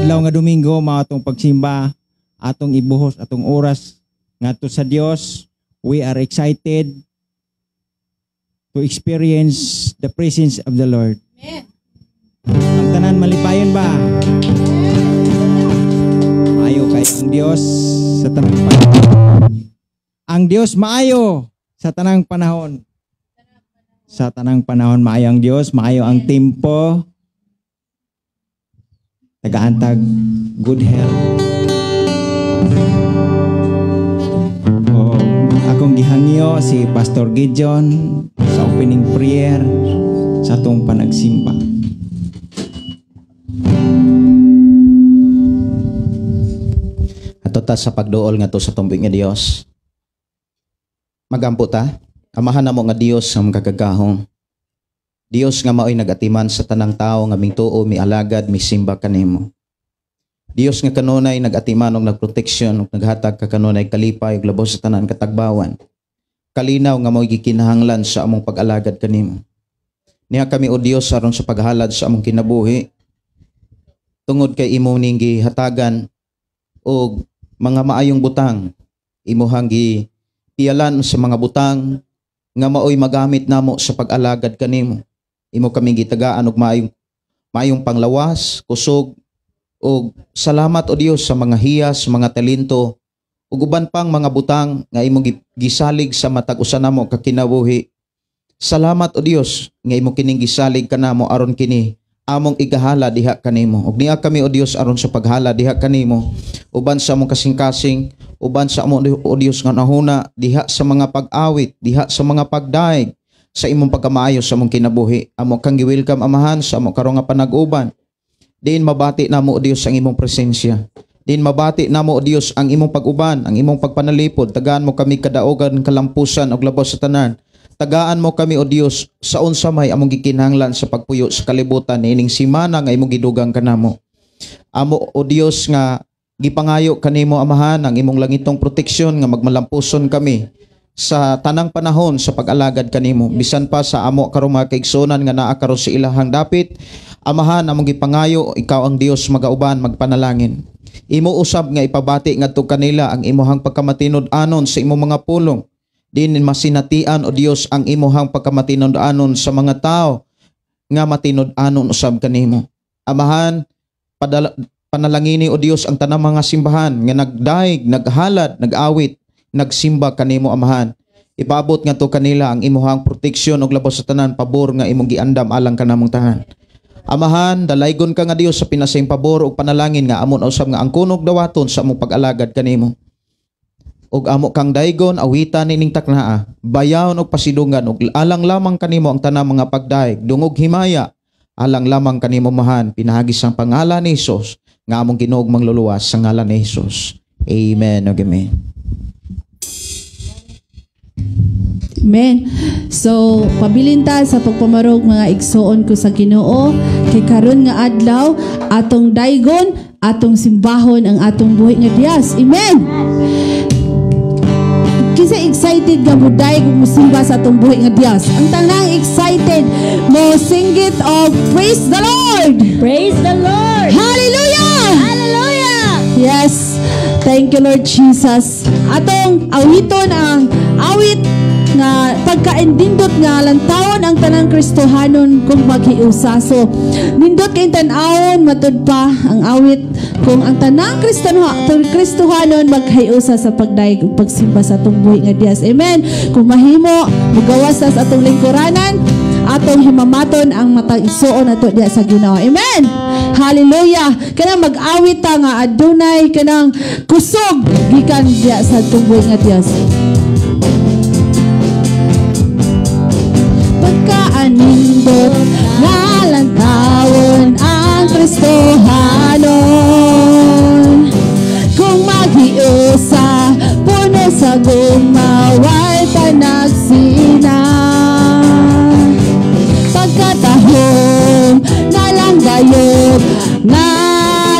Adlaw nga Domingo mao atong pagsimba, atong ibuhos atong oras ngadto sa Dios. We are excited to experience the presence of the Lord. Amen. Ang tanan malipayon ba? Maayo kay ang Dios sa tanang panahon. Ang Dios maayo sa tanang panahon. Sa tanang panahon maayo ang Dios, maayo ang tempo. Tagaantag good health. Akong gihangyo si Pastor Gideon sa opening prayer sa atong panagsimba. Ato ta sa pagduol nga to sa tumbig nga Dios. Magampo ta, amahan namo nga Dios ang kagagahong. Dios nga maoy nagatiman sa tanang tao nga mingtuo mialagad misimba kanimo. Dios nga kanunay nagatiman og nagproteksyon ug naghatag ka kanunay kalipay ug labos sa tanan katagbawan. Kalinaw nga maoy gikinahanglan sa among pag-alagad kanimo. Niya kami o Dios aron sa paghalad sa among kinabuhi. Tungod kay imo ning gihatagan og mga maayong butang, imuhang gipialan sa mga butang nga maoy magamit namo sa pag-alagad kanimo. Imo kami gitagaan og maayong panglawas, kusog ug salamat o Dios sa mga hiyas, mga talento ug uban pang mga butang nga imo gisalig sa matag usa namo ka kinabuhi. Salamat o Dios nga imo kining gisalig kanamo aron kini among igahala diha kanimo. Ug niya kami o Dios aron sa paghala diha kanimo uban sa among kasing-kasing, uban sa among o Dios nga nahuna diha sa mga pag-awit, diha sa mga pagdaig sa imong pagkamaayo sa among kinabuhi. Amo kang gi-welcome amahan sa among karon nga panag-uban. Diin mabati namo o Dios ang imong presensya. Diin mabati namo o Dios ang imong pag-uban, ang imong pagpanalipod. Tagaan mo kami kadaogan, kalampusan ug labos sa tanan. Tagaan mo kami o Dios sa unsa may among gikinahanglan sa pagpuyo sa kalibutan ining semana nga imong gidugang kanamo. Amo o Dios nga gipangayo kanimo amahan ang imong langitong proteksyon nga magmalampuson kami sa tanang panahon sa pag-alagad kanimo. Bisan pa sa amo karong mga kaigsunan nga naa karon sa ilahang dapit, amahan among gipangayo ikaw ang Dios magauban magpanalangin. Imo usab nga ipabati ngadto kanila ang imuhang pagkamatinud-anon sa imong mga pulong. Din masinatian o Dios ang imuhang pagkamatinud-anon sa mga tao nga matinud-anon usab kanimo. Amahan panalangini o Dios ang tanang mga simbahan nga nagdaig, naghalad, nag-awit, nagsimba kanimo amahan. Ipaabot nga to kanila ang imuhang proteksyon og labos sa tanan pabor nga imong giandam alang kanamong tanan. Amahan, dalaygon ka nga Dios sa pinasayng pabor ug panalangin nga amon usab nga ang kunog dawaton sa among pag-alagad kanimo. Ug amo kang daygon awitan nining taknaa, bayawn og pasidungan ug alang lamang kanimo ang tanang mga pagdaig, dungog himaya, alang lamang kanimo mahan, pinahagis ang pangalan ni Hesus nga among Ginoo mangluluwas sa ngalan ni Hesus. Amen ug amen. Amen. So, pabilin ta sa pagpamarog mga igsoon ko sa Ginoo kay karon nga adlaw atong daygon, atong simbahon ang atong buhi nga Dios. Amen. Kinsa excited nga muday kung musimba sa atong buhi nga Dios? Ang tanang excited mo singgit of praise the Lord. Praise the Lord. Hallelujah. Hallelujah. Yes. Thank you Lord Jesus. Atong awiton ang awit nga pagkaindindot nga lantawon ang tanang Kristohanon kung maghiusaso. Nindot kay tan-awon matud pa ang awit kung ang tanang Kristohanon maghiusa sa pagdaig ug pagsimba sa atong buhi nga Dios. Amen. Kung mahimo mugawas sa atong lingkuranan, atong himamaton ang matang igsuon nato diha sa Ginoo. Amen. Hallelujah. Kanang mag-awit ta nga adunay kanang kusog gikan diha sa atong buhi nga Dios. Pagkaanindot nga lantawon ang Kristohanon kung maghiusa puno sa gumaway panagsina pagkatahom na lang gayod nga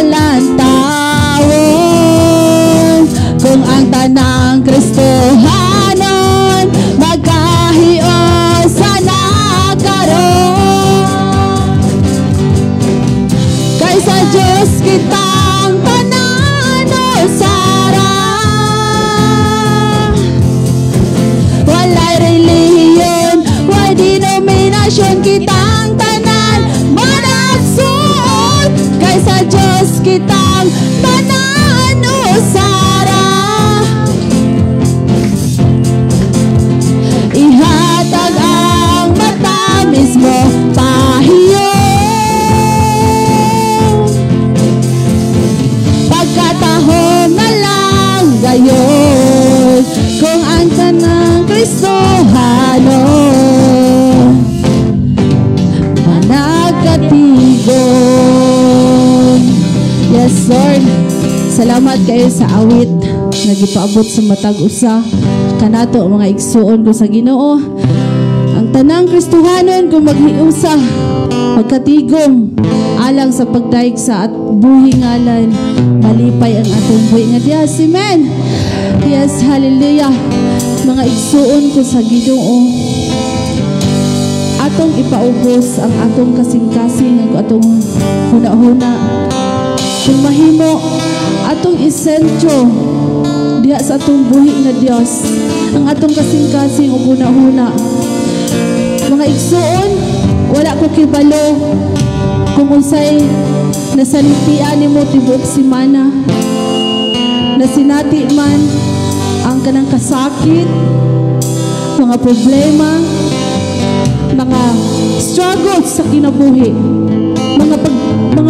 lantawon kung ang tanang Kristohanon magkahiusa na karon kaysa Diyos kitang tanan usara. Walay relihiyon, walay denominasyon, kitang tanan managsuon. Kay sa Diyos kitang tanan usara. Ihatag ang matamis mo pahiyo. Pagkatahong na lang gayon, kung ang tanang Kristohano managkatigon. Yes, Lord. Salamat kayo sa awit nga gipaabot sa matag usa kanato mga igsuon ko sa Ginoo. Ang tanang Kristohanon kung maghiusa magkatigom alang sa pagdaig sa at buhi ngalan malipay ang atong buhi nga Dios. Amen. Yes, hallelujah. Mga igsuon ko sa Ginoo, atong ipaubos ang atong kasing-kasing ang atong huna-huna. Kung mahimo atong isentro diha sa atong buhi nga Dios ang atong kasing-kasing ug huna-huna. Mga igsuon, wala ko kibalo kung unsay nasalitian nimo tibuok semana, nasinati man ang kanang kasakit, mga problema, mga struggles sa kinabuhi, mga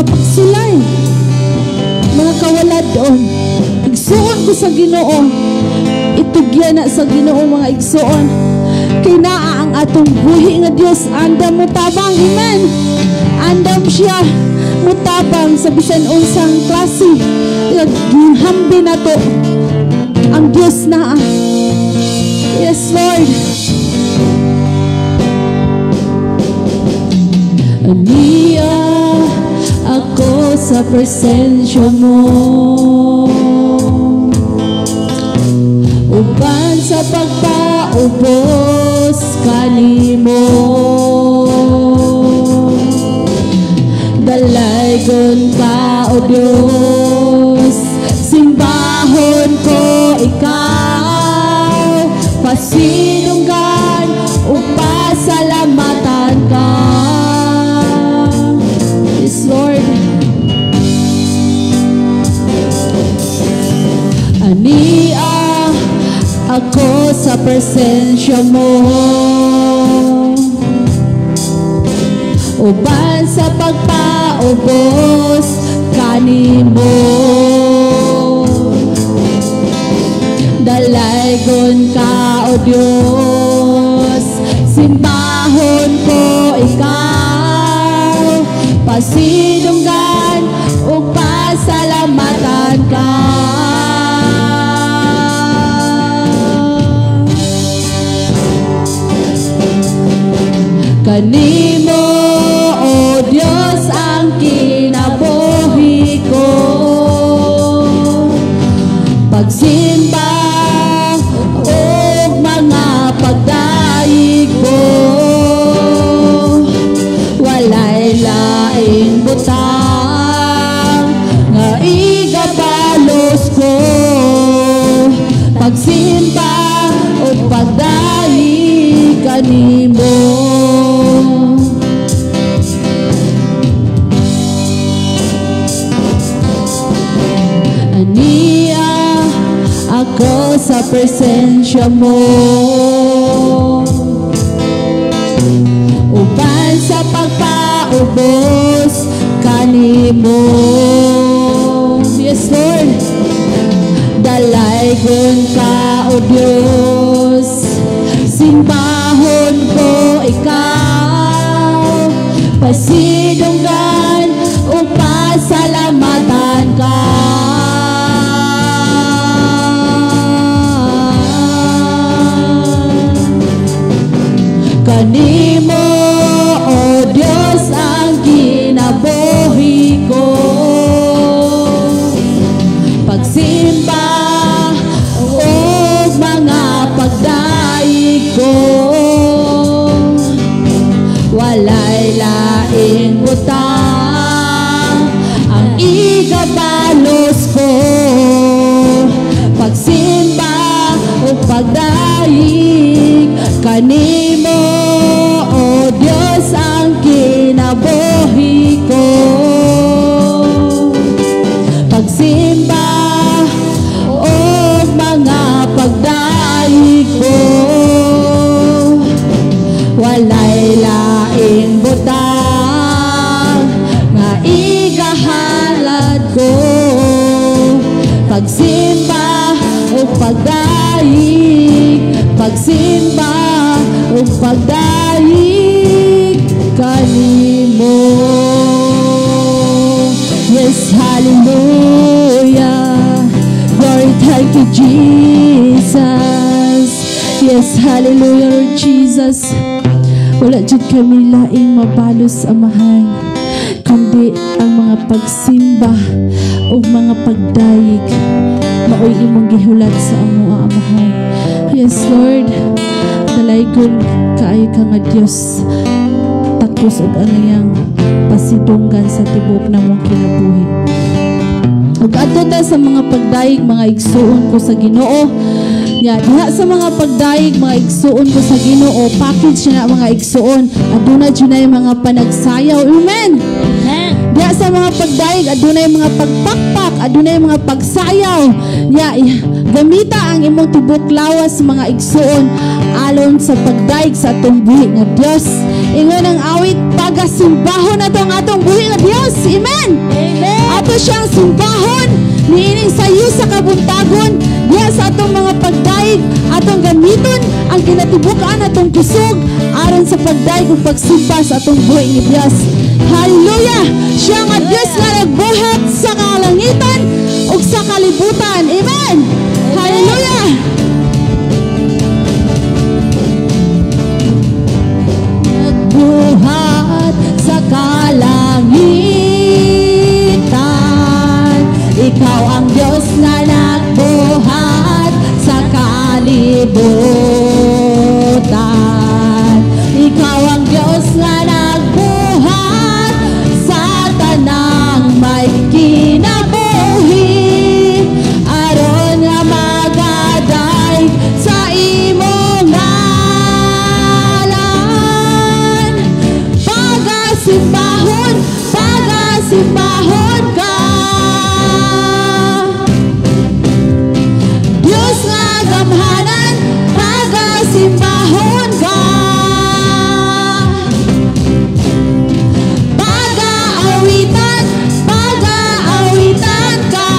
pagsulay, mga kawalad doon. Igsuon ko sa Ginoo, itugyan na sa Ginoo mga igsuon. Kay naa ang atong buhi nga Dios andam mutabang. Amen. Andam siya mutabang sa bisan unsang klase. Hambi na to ang Dios naa. Yes, Lord. Aniya ako sa presensya mo, uban sa pagpaubos kanimo. Dalaygon ka, O Diyos, simbahon ko ikaw, pasinunggan o pasalamatan ka. Yes, Lord. Ania ako sa presensya mo, uban sa pagpaubos kanimo. Dalaygon ka, O Diyos, simbahon ko ikaw, pasinunggan o pasalamatan ka. Kanimo, O Diyos, ang kinabuhi ko, pagsimba o mga pagdaig ko, walay laing butang nga igabalos ko, pagsimba o pagdaig kanimo. Ako sa presensya mo, uban sa pagpaubos kanimo. Yes, Lord. Dalaygon ka, O Diyos, simbahon ko ikaw, pasinunggan o pasalamatan ka. Kanimo, O Diyos, ang kinabuhi ko, pagsimba o mga kanimo, O Dios, ang kinabuhi ko. Pagsimba o mga pagdaig ko, walay laing butang nga igahalad ko. Pagsimba o pagdaig, pagsimba o pagdaig kanimo. Yes, hallelujah. Glory, thank you, Jesus. Yes, hallelujah, Lord Jesus. Wala dyan kami laing mabalos, Amahan, kundi ang mga pagsimba o mga pagdayig maoy imong gihulat sa amo, Amahan. Yes, Lord. Dalaygon kaayo ka nga Dios, takos og anayang pasidunggan sa tibok na mong kinabuhi. Ug adto ta sa mga pagdayig, mga igsuon ko sa Ginoo. Diha sa mga pagdayig, mga igsuon ko sa Ginoo, package na mga igsuon, aduna dunay mga panagsayaw. Amen. Diha sa mga pagdayig, adunay mga pagpakpak, adunay mga pagsayaw. Gamita ang imong tibok lawas mga igsuon alon sa pagdayig sa atong buhi nga Dios. Ingon ang awit, pagasimbahon nato ang atong buhi nga Dios. Amen. Ato siyang simbahon niining sayo sa kabuntagon. Diya sa atong mga pagdayig, atong gamiton ang kinatibukan atong kusog aron sa pagdayig ug pagsimba sa atong buhi nga Dios. Hallelujah! Siya nga Dios nga nagbuhat sa kalangitan ug sa kalibutan. Amen. Hallelujah! Nagbuhat sa kalangitan, ikaw ang Diyos na nagbuhat sa kalibutan. Ikaw ang Diyos na nagbuhat sa tanang may kinabuhi, aron nga magaday sa imong ngalan. Pagasimbahon, pagasimbahon ka, Diyos nga gamhanan, pagasimbahon ka. Pag-aawitan, pag-aawitan ka,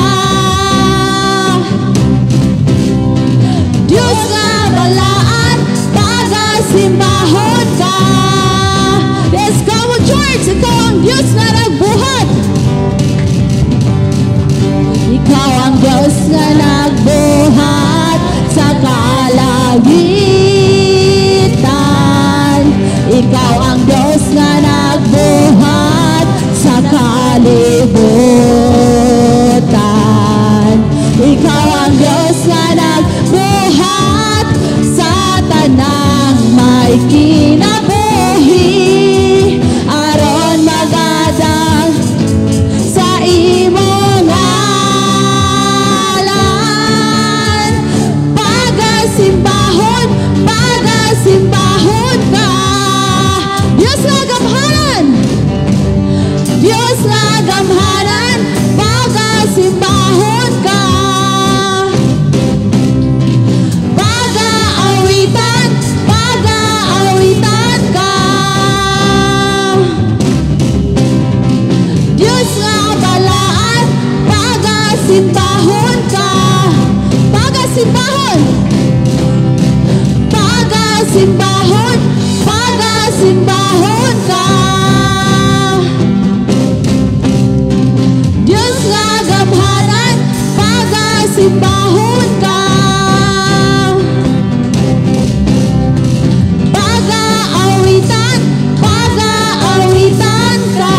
Diyos nga balaan, pagasimbahon ka. Let's go church, ikaw ang Diyos na nagbuhat. Ikaw ang Diyos na nagbuhat sa kalangitan. Ikaw ang Diyos na nagbuhat sa kalibutan. Ikaw ang Diyos na nagbuhat sa tanang may kinabuhi, aron magadag sa imong ngalan. Pagasimbahon, pagasimbahon ka, Diyos nga gamhanan, Diyos nga gamhanan, pagasimbahon ka. Pag-aawitan, pag-aawitan ka, Diyos nga balaan, pagasimbahon ka. Pagasimbahon, pagasimbahon, pagasimbahon ka, Diyos nga gamhanan, pagasimbahon ka. Pag-aawitan, pag-aawitan ka,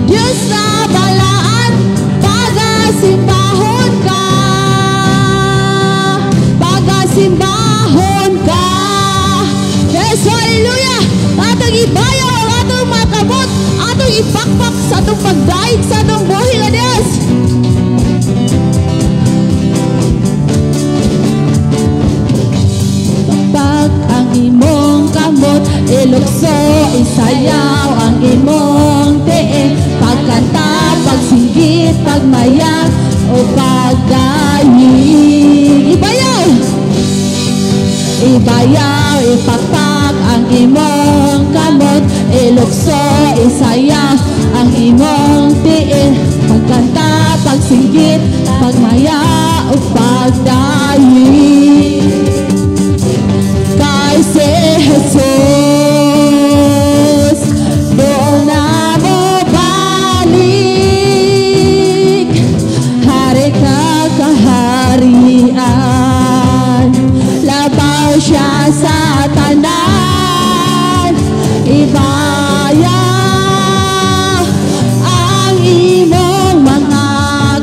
Diyos nga balaan, pagasimbahon ka. Pagasimbahon ka. Yes, hallelujah! Atong ibayaw ang atong mga kamot, atong ipakpak sa atong pagdaig, sa atong buhi nga Diyos. isayaw ang imong tiil, pagkanta, pagsinggit, pagmayak, o pagdayig. Ibayaw! Ibayaw, ipakpak ang imong kamot, ilukso, isayaw ang imong tiil, pagkanta, pagsinggit, pagmaya, o pagdayig. Kay si Jesus, doon na mo balik, hari ka kaharian, labaw siya sa tanan, ibaya ang imong mga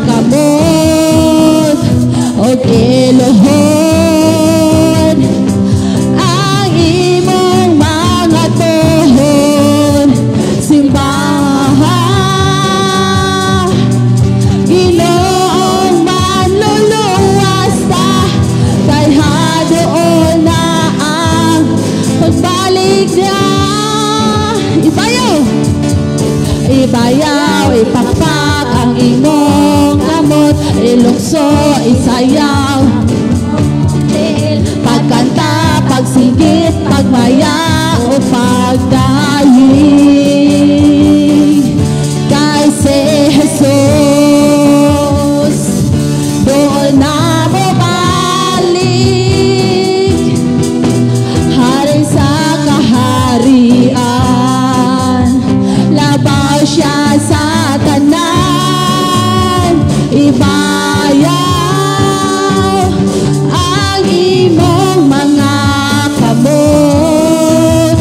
kamot o iluhod, ang imong mga tuhod, simbahan, Ginoong manluluwas ta, kay hadoon na ang pagbalik niya. Ibayaw! Ibayaw, ipakpak ang imong kamot, ilukso, isayaw, pagkanta, pagsigit, pagmaya, o pagdayig. Kay si Jesus, doon na mo balik, hari sa kaharian, labaw siya sa tanan, ibayaw ang imong mga kamot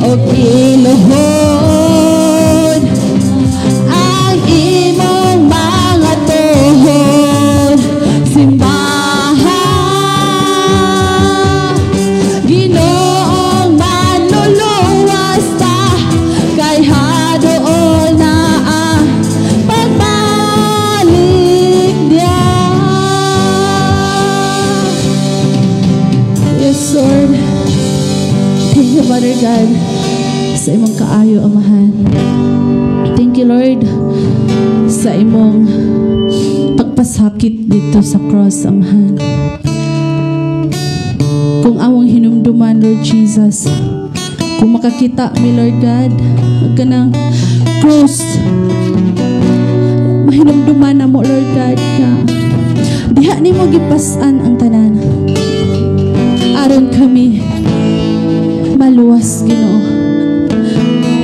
o iluhod, ang imong mga tuhod, simbahan, Ginoong manluluwas ta, kay hadoon na ang pagbalik niya. Yes, Lord. Thank you, Father God, sa imong kaayo, Amahan. Thank you, Lord, sa imong pagpasakit dito sa cross, Amahan. Kung among hinumduman, Lord Jesus, kung makakita mi, Lord God, ang kanang cross, mahinumduman na mo, Lord God, na diha ni mo gipasan ang tanan, aron kami maluwas, Ginoo.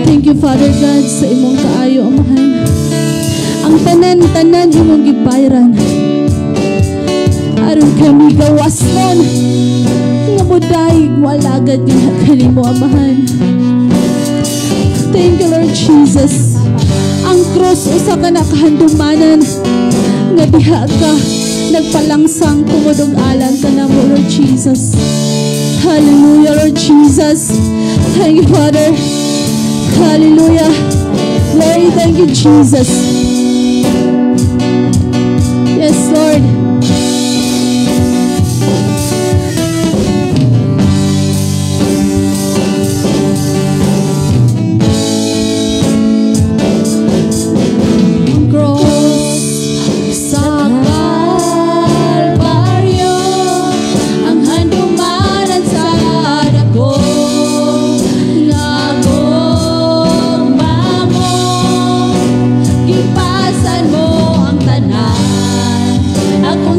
Thank you, Father God, sa imong kaayo, Amahan. Ang tanan-tanan imong gibayran, aron kami gawas nun, nga modayig mo alagad nga kanimo, Amahan. Thank you, Lord Jesus. Ang cross usa ka na kahandumanan, nga diha ka nagpalangsang tungod og alang kanamo, Lord Jesus. Hallelujah, Lord Jesus. Thank you, Father. Hallelujah. Glory, thank you, Jesus. Yes, Lord. Ako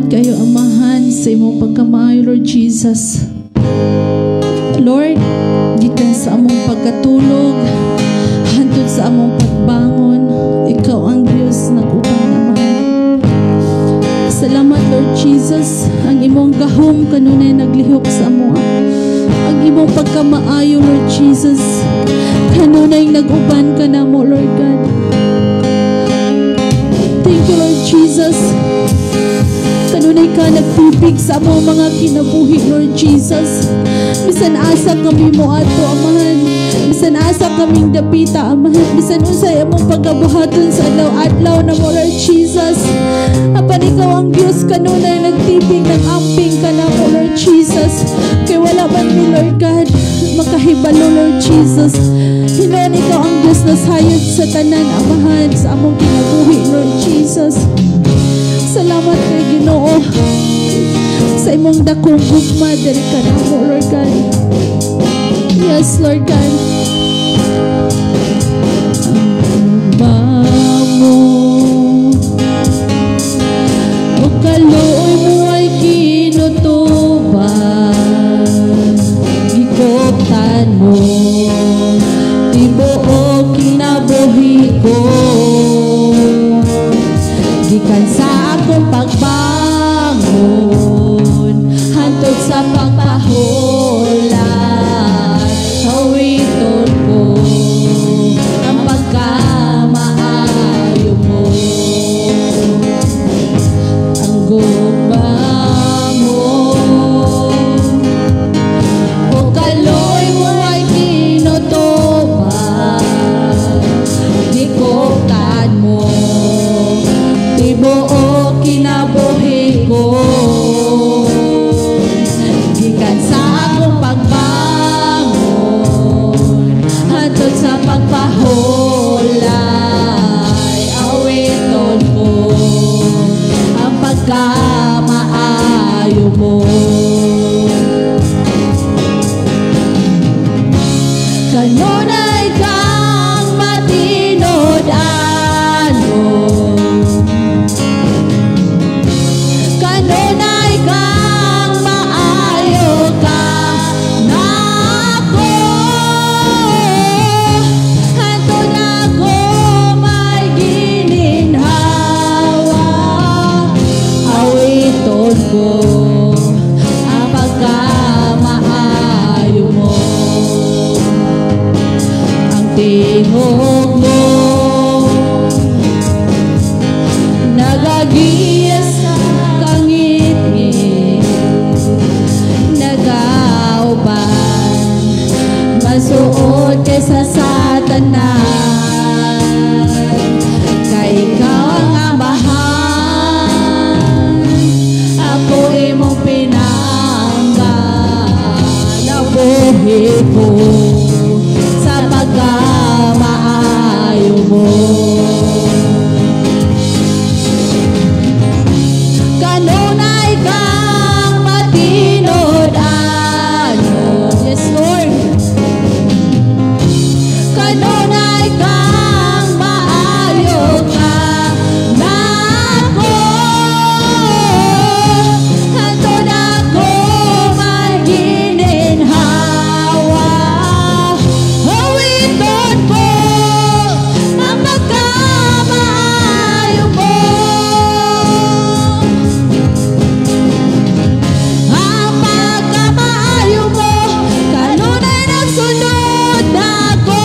Salamat kayo, Amahan, sa imong pagkamaayo, Lord Jesus. Lord, gikan sa among pagkatulog, hantod sa among pagbangon, ikaw ang Diyos nag-uban, Amahan. Salamat, Lord Jesus, ang imong gahom kanunay naglihok sa amo. Ang imong pagkamaayo, Lord Jesus, kanunay nag-uban ka na mo, Lord God. Thank you, Lord Jesus. Kanunay ka nagtubig sa among mga kinabuhi, Lord Jesus. Bisan asa kami mo ato, Amahan. Bisan asa kaming dapita, Amahan. Bisan unsay among pagkabuhaton sa adlaw-adlaw na mo, Lord Jesus. Apan ikaw ang Diyos kanunay nagtibig, nag-amping ka na mo, Lord Jesus. Kay wala man mi, Lord God, makahibalo, Lord Jesus. Hinoon ikaw ang Diyos na sayod sa tanan, Amahan, sa among kinabuhi, Lord Jesus. Salamat kay Ginoo sa imong dakong gugma diri ka na mo, Lord God. Yes, Lord God. Mamo o kaluoy mo ay kinutuban, gikoptan mo tibuok kinabuhi ko, gikan sa akong pagbangon hantod sa pagpahulat, hawiton ko ang pagkamaayo mo. Ang gugma mo o kaloy mo ay kinutuban, gikoptan mo tibuok kinabuhi ko, gikan sa akong pagbangon hantod sa pagpahulay, awiton ko ang pagkamaayo mo. Kanunay kang matinod-anon, kanunay kang maayo ka nako, hantod ako may gininhawa, awiton ko ang pagkamaayo mo. Ang tingog mo nagagiyas sa kangit-ngit, nagauban masuot kaysa sa tanan, kay ikaw ang amahan, ako imong pinanggan, ang buhi ko sa pagkamaayo mo. Kanunay kang matinod-anon, yes Lord. Kanunay kang maayo ka nako, hantod ako may gininhawa, hawiton ko ang pagkamaayo mo. Ang pagkamaayo mo kanunay nagsunod ako,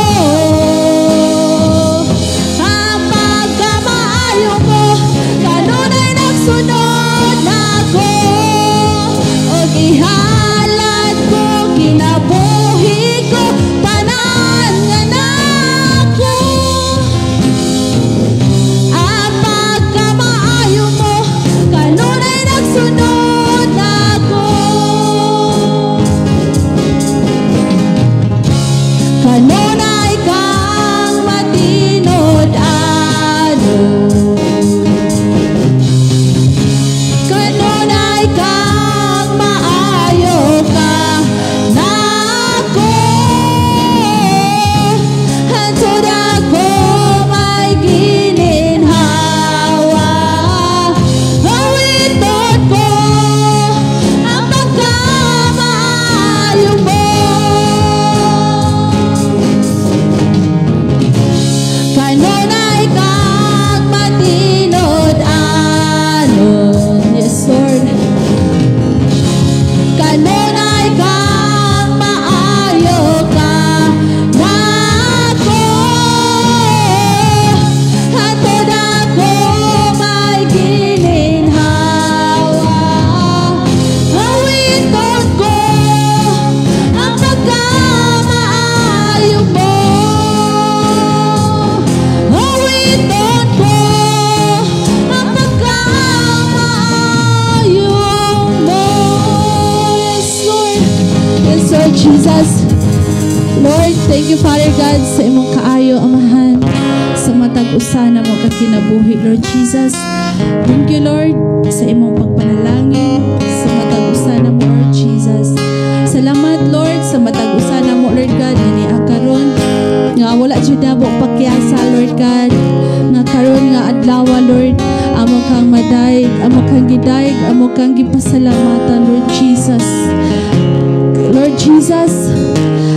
Thank you, Father God, sa imong kaayo, Amahan, sa matag usa na mo kakinabuhi, Lord Jesus. Thank you, Lord, sa imong pagpanalangin, sa matag usa na mo, Lord Jesus. Salamat, Lord, sa matag usa na mo, Lord God, gani ang karon nga wala jud na mo pakyasa, Lord God, nga karon nga adlaw, Lord, amo kang madayeg, amo kang gidayeg, amo kang gipasalamatan, Lord Jesus. Lord Jesus,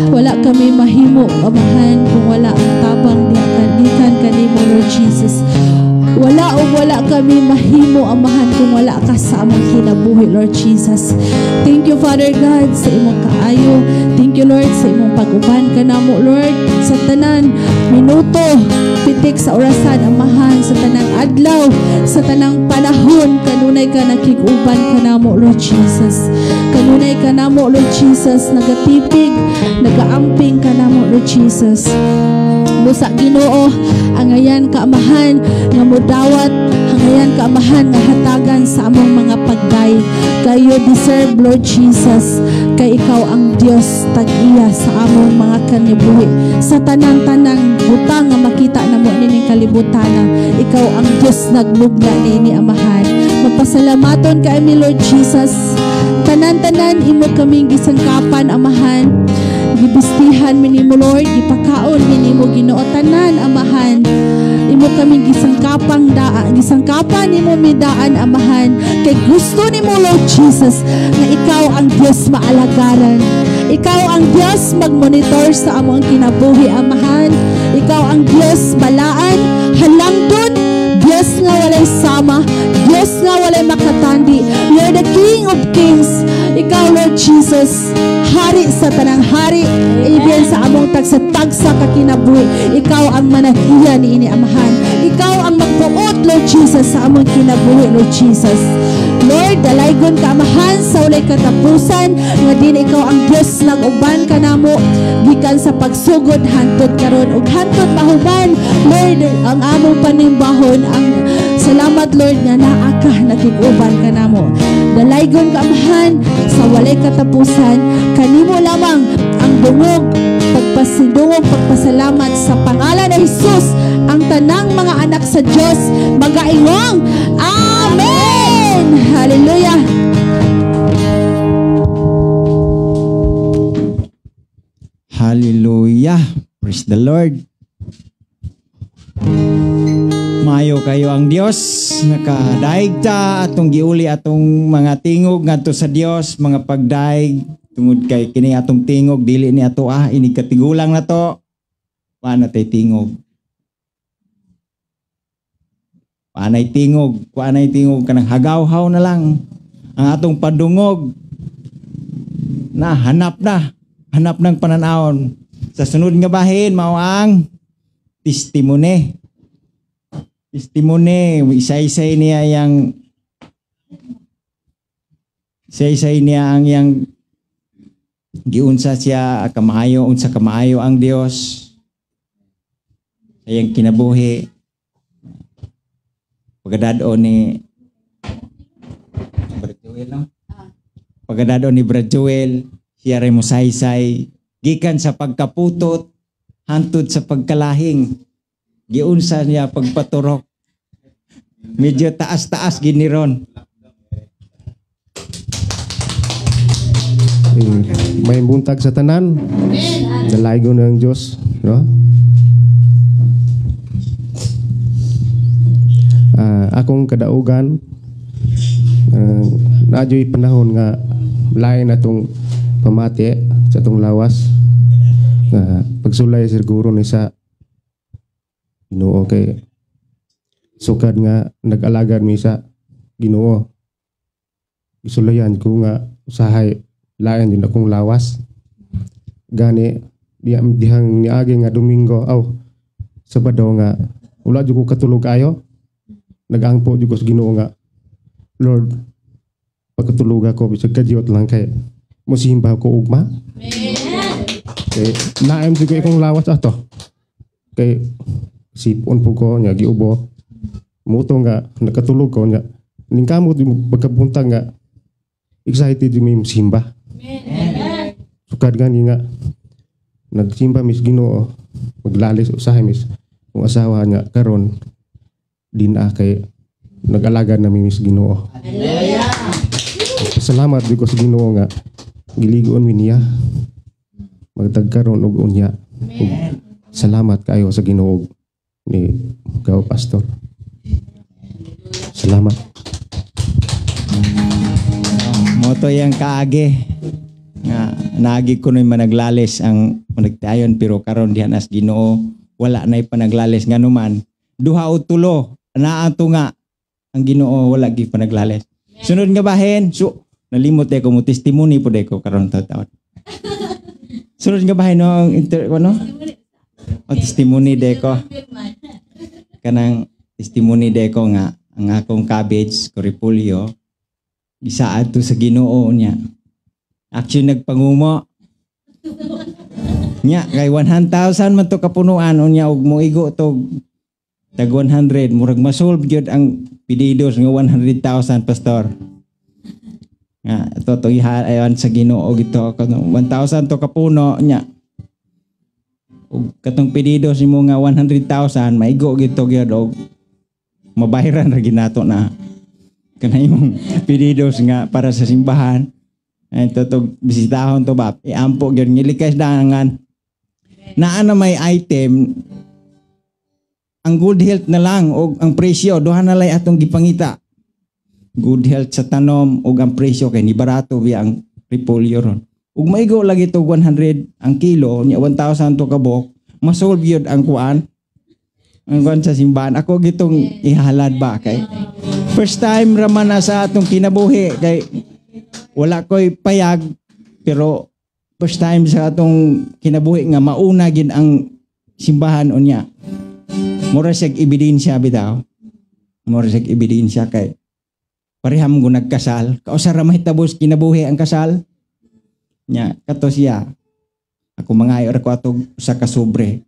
wala kami mahimo, Amahan, kung wala ang tabang dikan kanimo, Lord Jesus. Wala kami mahimo, Amahan, kung wala ka sa among kinabuhi, Lord Jesus. Thank you, Father God, sa imong kaayo. Thank you, Lord, sa imong pag-uban kanamo, Lord, sa tanan minuto, pitik sa orasan, Amahan, sa tanang adlaw, sa tanang panahon, kanunay ka nakig-uban kanamo, Lord Jesus. Kanunay kanamo, Lord Jesus, nagatipig, nagaamping kanamo, Lord Jesus. Busa Ginoo, angayan ka, Amahan, nga mudawat, angayan ka, Amahan, nga hatagan sa among mga pagday. Kayo deserve, Lord Jesus, kay ikaw ang Dios tag-iya sa among mga kanibuhi. Sa tanang-tanang butang nga makita na mo nining kalibutana, ikaw ang Dios naglugna nini, Amahan. Magpasalamaton ka mi, Lord Jesus. Tanan-tanan imo kaming gisangkapan, Amahan. Gibistihan minimo, Lord, gipakaon minimo, Ginoo, tanan, Amahan. Imo kaming gisangkapan imo midaan, Amahan. Kay gusto nimo, Lord Jesus, nga ikaw ang Dios maalagaran. Ikaw ang Dios magmonitor sa among kinabuhi, Amahan. Ikaw ang Dios balaan, halangdon, Dios nga walay sama, Dios nga walay makatandi. You're the King of Kings. Ikaw, Lord Jesus, hari sa tanang hari, even sa among tagsa-tagsa kakinabuhi. Ikaw ang manahiya ni ini, Amahan. Ikaw ang magbuot, Lord Jesus, sa among kinabuhi, Lord Jesus. Lord, dalaygon ka, Amahan, sa ulay katapusan, nga din ikaw ang Diyos nag-uban ka namo, gikan sa pagsugod hantod karon ug hantod mahuban, Lord, ang among panimbahon, ang salamat, Lord, nga naa ka nakig-uban ka namo. Dalaygon ka, Amahan, sa walay katapusan, kanimo lamang ang dungog, pagpasidungog, pagpasalamat sa pangalan ni Jesus. Ang tanang mga anak sa Diyos magaingong amen. Hallelujah. Hallelujah. Praise the Lord. Maayo kayo ang Dios, nakadaig ta atong giuli atong mga tingog ngadto sa Dios, mga pagdaig tungod kay kini atong tingog dili ni ato ini katigulang na to. Paano tay tingog? Paanay tingog kanang hagaw-haw na lang ang atong padungog. Na hanap ng pananawon. Sa sunod nga bahin mao ang testimony. Isa-isay niya ang yang giunsa siya unsa kamaayo ang Dios sa iyang kinabuhi. Pagdadon ni Brad Joel, siya rin musaysay gikan sa pagkaputot hantod sa pagkalahing. Giunsa niya pagpaturok. Medyo taas-taas giniron. May buntag sa tanan. Dalaygon ng Diyos, no? Akong kadaugan, naadyo'y panahon nga lain atong pamati sa atong lawas. Pagsulay siguro ni sa Ginoo kay sukad nga nag-alagad mi sa Ginoo. Isulayan ko nga usahay lain din akong lawas. Gani dihang niagi nga Domingo Sabado nga wala jud ko katulog ayo. Nag-angpo jud ko sa Ginoo nga Lord, pagkatulog ako bisag kadyot lang kay mosimba ko ugma. Amen. Kay naam jud ko ikong lawas ato. Kay sipon po ko nya giubo. Muto nga nakatulog ko nya ning kamot pagkabuntag nga excited yung may simba. Amen. Sukad gani nga nagsimba mis Ginoo, maglalis usahay mis kung asawa nga karon din kay nag-alaga na mis Ginoo. Salamat di ko sa Ginoo nga giligoon mi niya magtagkaron og unya. Salamat kayo sa Ginoo ni Gaw Pastor. Salamat. Moto yang kaage nga naagi ko noy managlalis ang managtayon pero karon dihan as Ginoo wala nay panaglalis nganuman duha o tulo naa ato nga ang Ginoo wala gi panaglalis. Sunod nga bahin nalimot ko mo testimony po ko karon taon. Sunod nga bahin no testimony ko kanang testimony ko nga ang akong cabbage koripulyo isa ato sa Ginoo niya. Actually nagpangumo. Nya kay 100,000 man to kapunuan unya og moigo to tag 100 murag masolve gyud ang pedidos nga 100,000 pastor. Nga to ihayon sa Ginoo gito 1,000 to kapuno nya. Og katong pedidos nimo nga 100,000 maigo gito gyud og mabayaran ra ginato na kanayong pedidos nga para sa simbahan. Ito to bisitahon to ba ampo gyud ngilikas dangan naa na may item ang good health na lang og ang presyo duha na lay atong gipangita good health sa tanom og ang presyo kay ni barato biya ang repolyo ron ug maigo lagi to 100 ang kilo nya 1,000 to kabok masolve gyud ang kuan sa simbahan ako gitong ihalad ba kay first time raman na sa atong kinabuhi kay wala ko'y payag pero first time sa atong kinabuhi nga mauna gid ang simbahan unya. Mura siya ebidensya bitaw. Mura siya ebidensya kay pareham go nagkasal. Kausa ra mahitabos kinabuhi ang kasal. Nya kato siya. Ako mangayo ra ko atog sa kasubre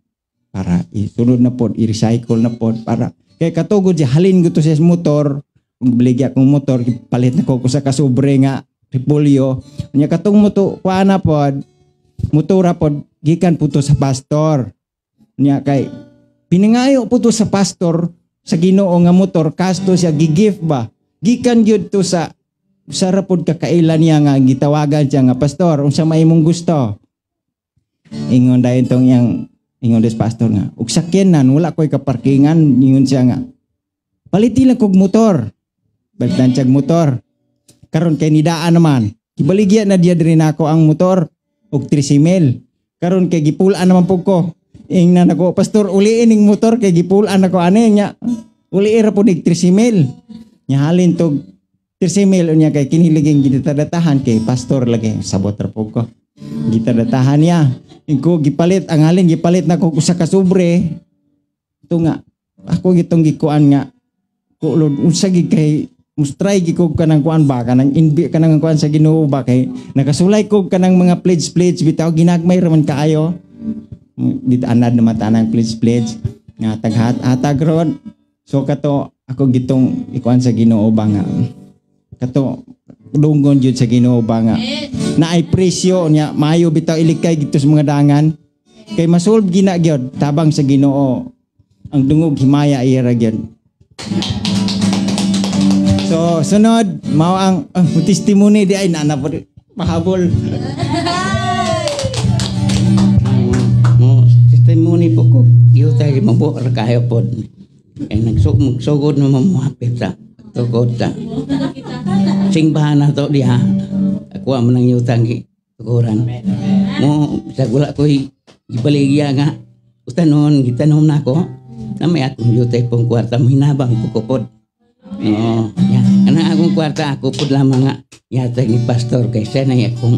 para isunod na pod, i-recycle na pod para kay katugod siya halin ko to sa motor. Kung biligya kong motor palit na ko sa kasubre nga repolyo. Nya katong moto kuana pod motora pod gikan puto sa pastor. Nya kay piningayo puto sa pastor sa Ginoo nga motor kasto siya gigift ba. Gikan gyud to sa sarapod kakailan niya nga gitawagan siya nga pastor unsa may imong gusto. Ingon dayon tong yang ingon des pastor nga ug sakyanan wala koy kaparkingan ingon siya nga paliti lang kog motor. Balitan siya motor. Karon kay nidaan naman. Kibaligya na diya diri nako ang motor og 13,000. Karon kay gipulaan naman pug ko. Ingnan nako pastor uliin ning motor kay gipulaan nako ani nya. Uli ra pud 13,000. Nya halin tog 13,000 unya kay kiniliging gitadatahan kay pastor lagi sabot ra pug ko. Gitadatahan niya. Ingko gipalit ang halin gipalit nako sa kasubre. Ito nga ako gitong gikuan nga kulod unsa gid kay mustray gikog kanang kuan ba kanang inbi kanang kuan sa Ginoo ba kay nakasulay kog kanang mga pledge bitaw ginagmay ra man kaayo dito anad naman tanang pledge nga taghatag ron so kato ako gitong ikuan sa Ginoo ba nga kato dunggon jud sa Ginoo ba nga naay presyo nya maayo bitaw ilikay gito sa mga dangan kay masolve gina gyud tabang sa Ginoo ang dungog himaya ira gyud. So, sunod, mao ang testimony di ay nana po mahabol. Testimony po ko, iyo tayo mabuo kayo po. Nagsugod na mamuhapit sa tukod sa singbahan na to diha. Ako ang manang yutang tukuran. Mo, sa gula ko ibaligya nga. Utanon, gitanom na ako. Na may atong yutay pong kwarta, hinabang kukupod. Oo, yan. Kanang akong kwarta, ako po lamang nga yata ni pastor kay siya na akong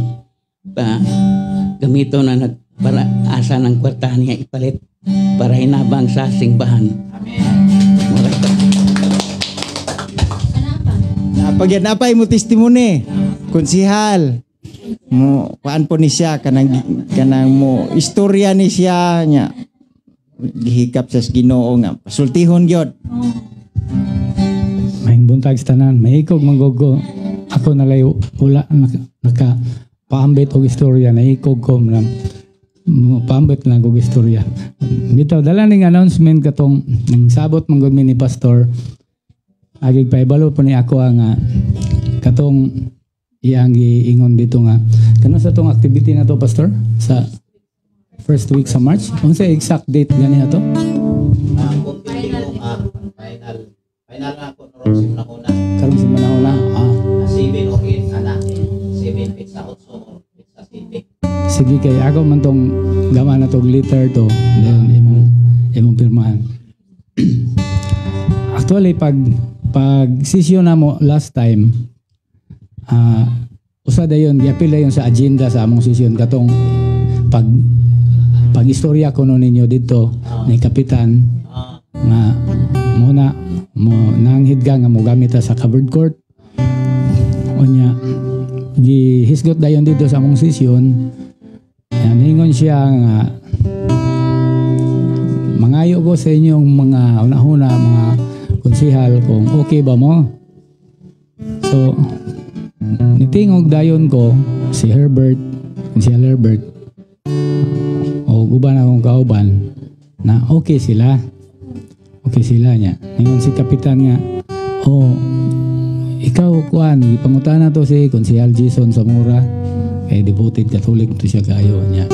gamito na para asa ng kwarta niya ipalit para hinabang sa singbahan. Napagyan napay mo testimony. Konsihal. Mo kuan po ni siya kanang mo istorya ni siya nya gihikap sa Ginoo nga pasultihon gyud. Maing buntag sa tanan, mahikog manggogo. Ako nalay wala naka paambit og istorya, nahikog ko man pambit lang kong istorya. Dito, dala ning announcement katong nang sabot man gud mi ni pastor. Agig paibalo po ni ako ang katong iyang giingon dito nga. Kano sa tong activity na to, pastor? Sa first week sa March? Unsa exact date gani ato? Final na ako no sim na una. Karon sa manahon na. 7 o 8 ana. 7 pizza 8 pizza 7. Sige kay ako man tong gama na tong letter to, then imong pirmahan. Actually pag session na mo last time, usa dayon giapil dayon sa agenda sa among session katong pag istorya ko no ninyo dito ni kapitan nga muna mo nanghid ka nga mo gamit sa covered court. Unya gihisgot dayon dito sa among session. Ningon siya nga mangayo ko sa inyong mga una-una mga konsehal kung okay ba mo. So nitingog dayon ko si Herbert, o guban akong kauban na okay sila niya. Ngayon si kapitan nga, ikaw kuan ipangutana to si Konsehal Jason Zamora kay devoted Catholic to siya kayo niya.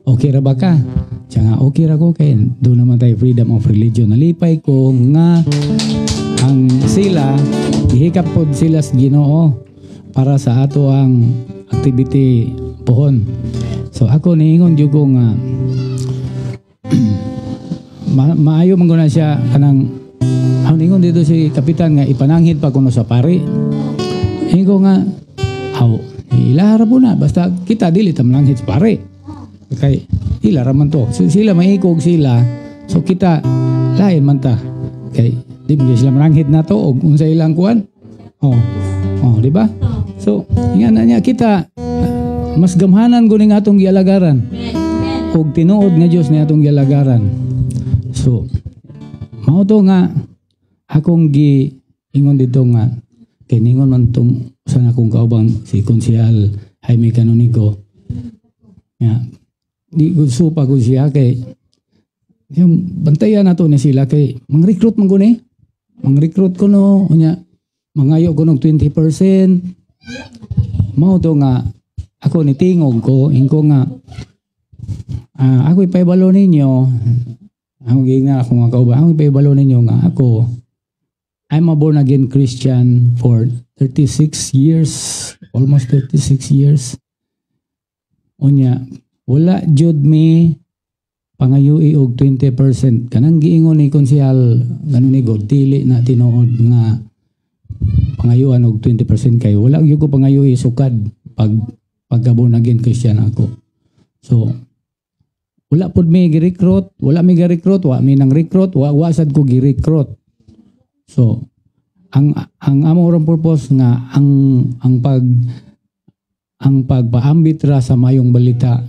Okay ra ba ka? Siya nga okay ra ko kay doon naman tayo freedom of religion. Nalipay ko nga ang sila ihikap pod sila sa Ginoo para sa ato ang activity pohon. So ako niingon jud ko nga maayo man guna siya kanang ningon dito si kapitan nga ipananghid pa kuno sa pari. Ingo nga ilara po na basta kita dili ta mananghid sa pari. Kay ilara man to. So, sila maikog sila. So kita lain man ta. Kay di mo sila mananghid na to og unsa ilang kuan. Di ba? So nga na niya kita mas gamhanan guning atong gialagaran. Og tinuod nga Dios ni atong gialagaran. So, mao to nga akong giingon dito nga kay ningon man tong usan akong kaubang si Konsehal Jaime Canonico. Ya, di gusto pa ko siya kay yung bantayan nato ni sila kay mang-recruit man guni. Mang-recruit ko no unya mangayo ko ng 20%. Mao to nga ako nitingog ko ingko nga ako ipaibalo ninyo. Ako gina ako mga kauban, ako ipaibalo ninyo nga ako I'm a born again Christian for 36 years, almost 36 years. Unya, wala jud mi pangayui og 20%. Kanang giingon ni Konsehal ganun ni God, dili na tinuod nga pangayuan og 20% kay wala gyud ko pangayui sukad pag born again Christian ako. So wala pod mi gi-recruit, wa mi nang recruit, wa sad ko gi-recruit. So ang among purpose nga ang pagpaambit ra sa mayong balita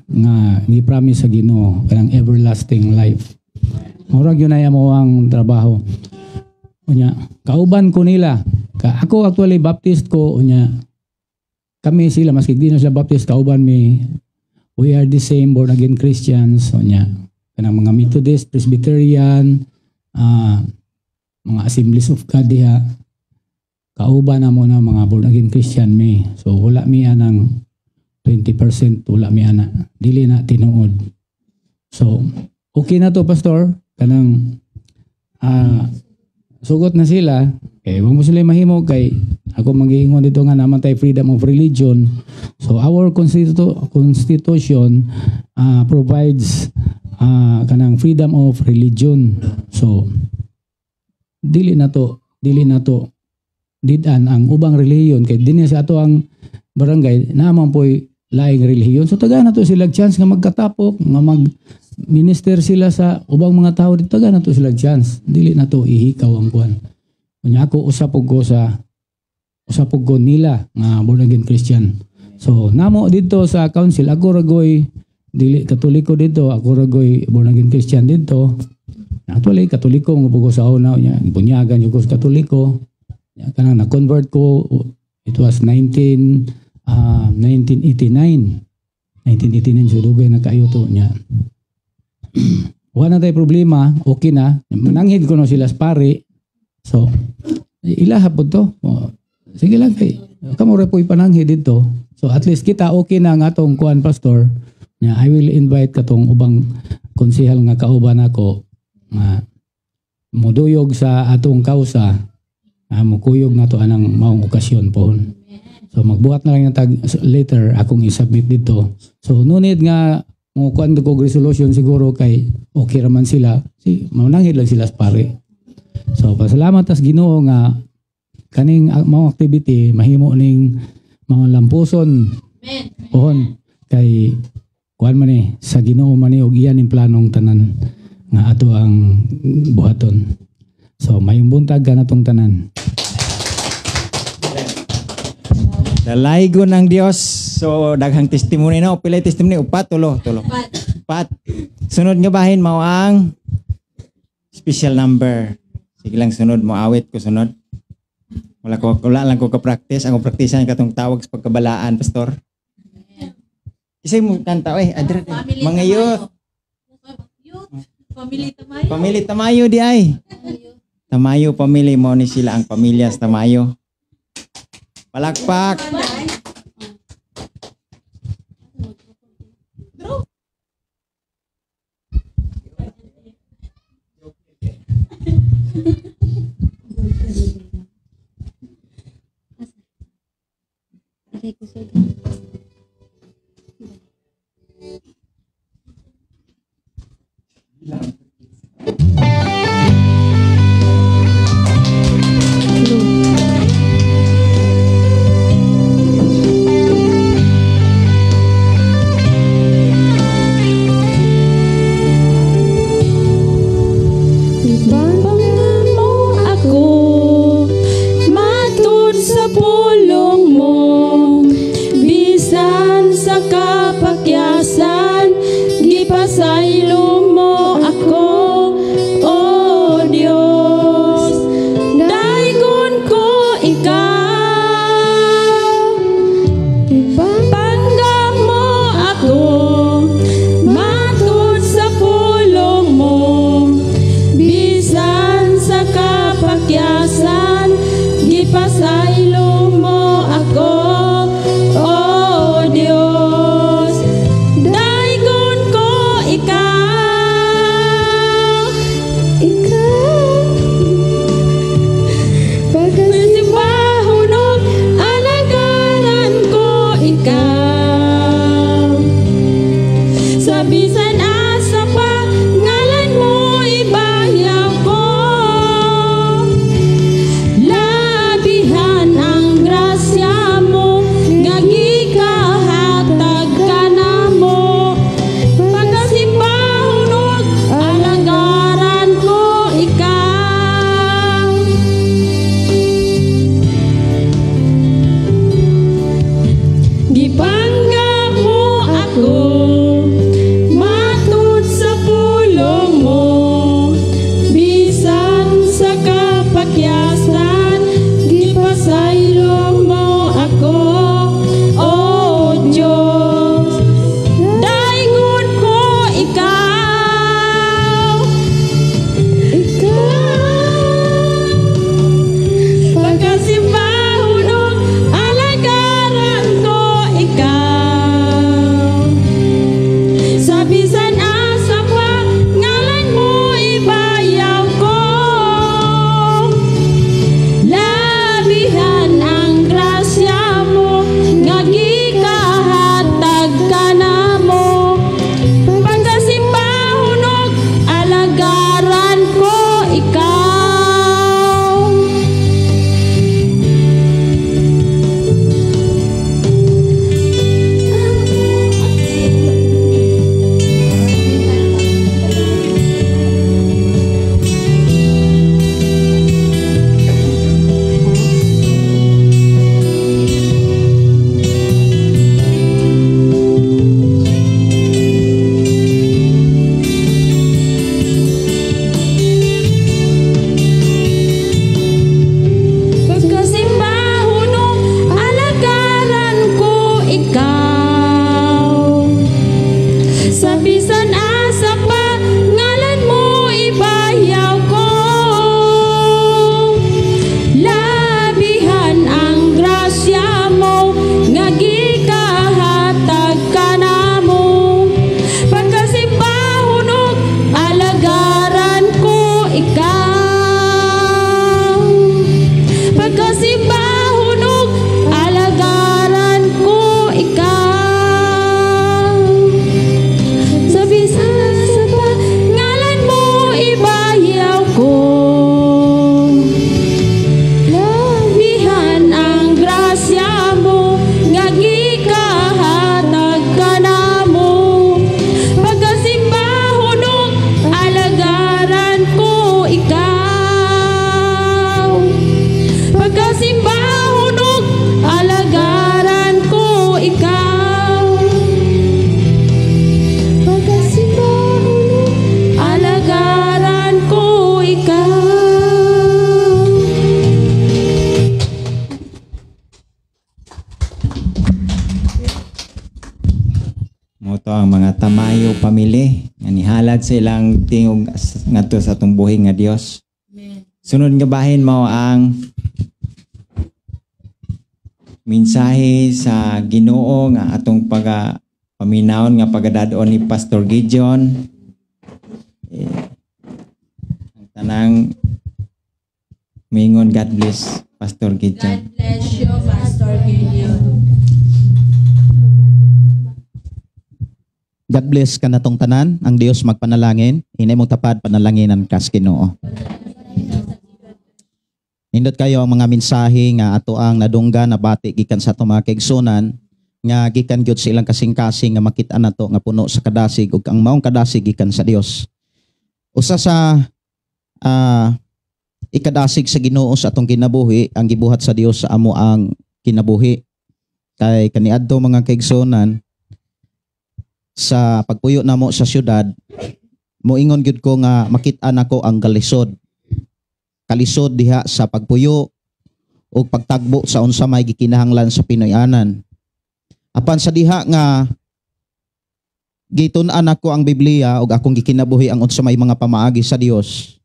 nga gi-promise sa Ginoo kanang everlasting life. Murag yun ay amo ang trabaho. Unya, kauban ko nila. Ako actually Baptist ko unya. Kami sila maski di na sila Baptist kauban mi. We are the same born again Christians. So niya, kanang mga Methodist, Presbyterian, mga Assemblies of God diha, kauban na mo na mga born again Christian mi. So wala mi anang 20%, wala mi ana. Dili na tinuod. So okay na to pastor, kanang sugot na sila. Kay wag mo sila mahimo kay ako magiingon dito nga naman tay freedom of religion. So our constitution provides kanang freedom of religion. So dili na to didan ang ubang relihiyon kay dinhi sa ato ang barangay naman po'y laing relihiyon. So taga na to sila chance nga magkatapok nga mag-minister sila sa ubang mga tao dito, taga na to sila chance. Dili na to ihikaw ang kuan. Kunya ako usapog ko nila nga born again Christian. So namo dito sa council ako ragoy dili Katoliko dito, ako ragoy born again Christian dito. Actually Katoliko mo ko sa una nya ibunyagan ko sa Katoliko. Kanang na-convert ko it was 1989. 1989 sudugay na kayo to niya. Wala na tayo problema, okay na. Mananghid ko no sila sa pari. So, ilaha po to. O, sige lang kay. Kamura po ipananghid dito. So at least kita okay na nga atong kuan pastor. Yeah, I will invite katong ubang konsehal nga kauban ako nga moduyog sa atong kausa. Mukuyog na to anang maong okasyon po. So magbuhat na lang yung tag later akong isubmit dito. So nunid nga mo kuan ko resolution siguro kay okay raman sila. Si mananghid lang sila sa pare. So pasalamat tas Ginoo nga kaning mga activity mahimo ning mga lampuson. Amen. Pohon kay kuan man ni sa Ginoo man ni og iyan ning planong tanan nga ato ang buhaton. So mayong buntag kanatong tanan. Dalaygo ng Dios. So daghang testimony na, pilay testimony upat tulo. Upat. Sunod nga bahin mao ang special number. Sige lang sunod mo awit ko sunod. Wala lang ko ka-practice. Ang praktisan katong tawag sa pagkabalaan, pastor. Isay mo kanta adre mga youth. Family Tamayo di ay. Tamayo family mo ni sila ang pamilya sa Tamayo. Palakpak. family nga nihalad sa ilang tingog ngadto sa atong buhi nga Dios. Sunod nga bahin mo ang mensahe sa Ginoo nga atong paminawon nga pagadadon ni Pastor Gideon. Ang tanang mingon, God bless Pastor Gideon. God bless you, Pastor Gideon. God bless ka na tong tanan. Ang Dios magpanalangin. Inay mong tapad panalanginan kas Ginoo. Nindot kayo ang mga mensahe nga ato ang nadungga na bati gikan sa atong mga kaigsunan nga gikan gyud sa ilang kasing-kasing nga makita nato nga puno sa kadasig ug ang maong kadasig gikan sa Dios. Usa sa ikadasig sa Ginoo sa atong kinabuhi ang gibuhat sa Dios sa amo ang kinabuhi. Kay kaniadto mga kaigsunan sa pagpuyo namo sa syudad, moingon gyud ko nga makita nako ang kalisod. Kalisod diha sa pagpuyo o pagtagbo sa unsa may gikinahanglan sa Pinoyanan. Apan sa diha nga gitun-an ako ang Biblia o akong gikinabuhi ang unsa may mga pamaagi sa Dios.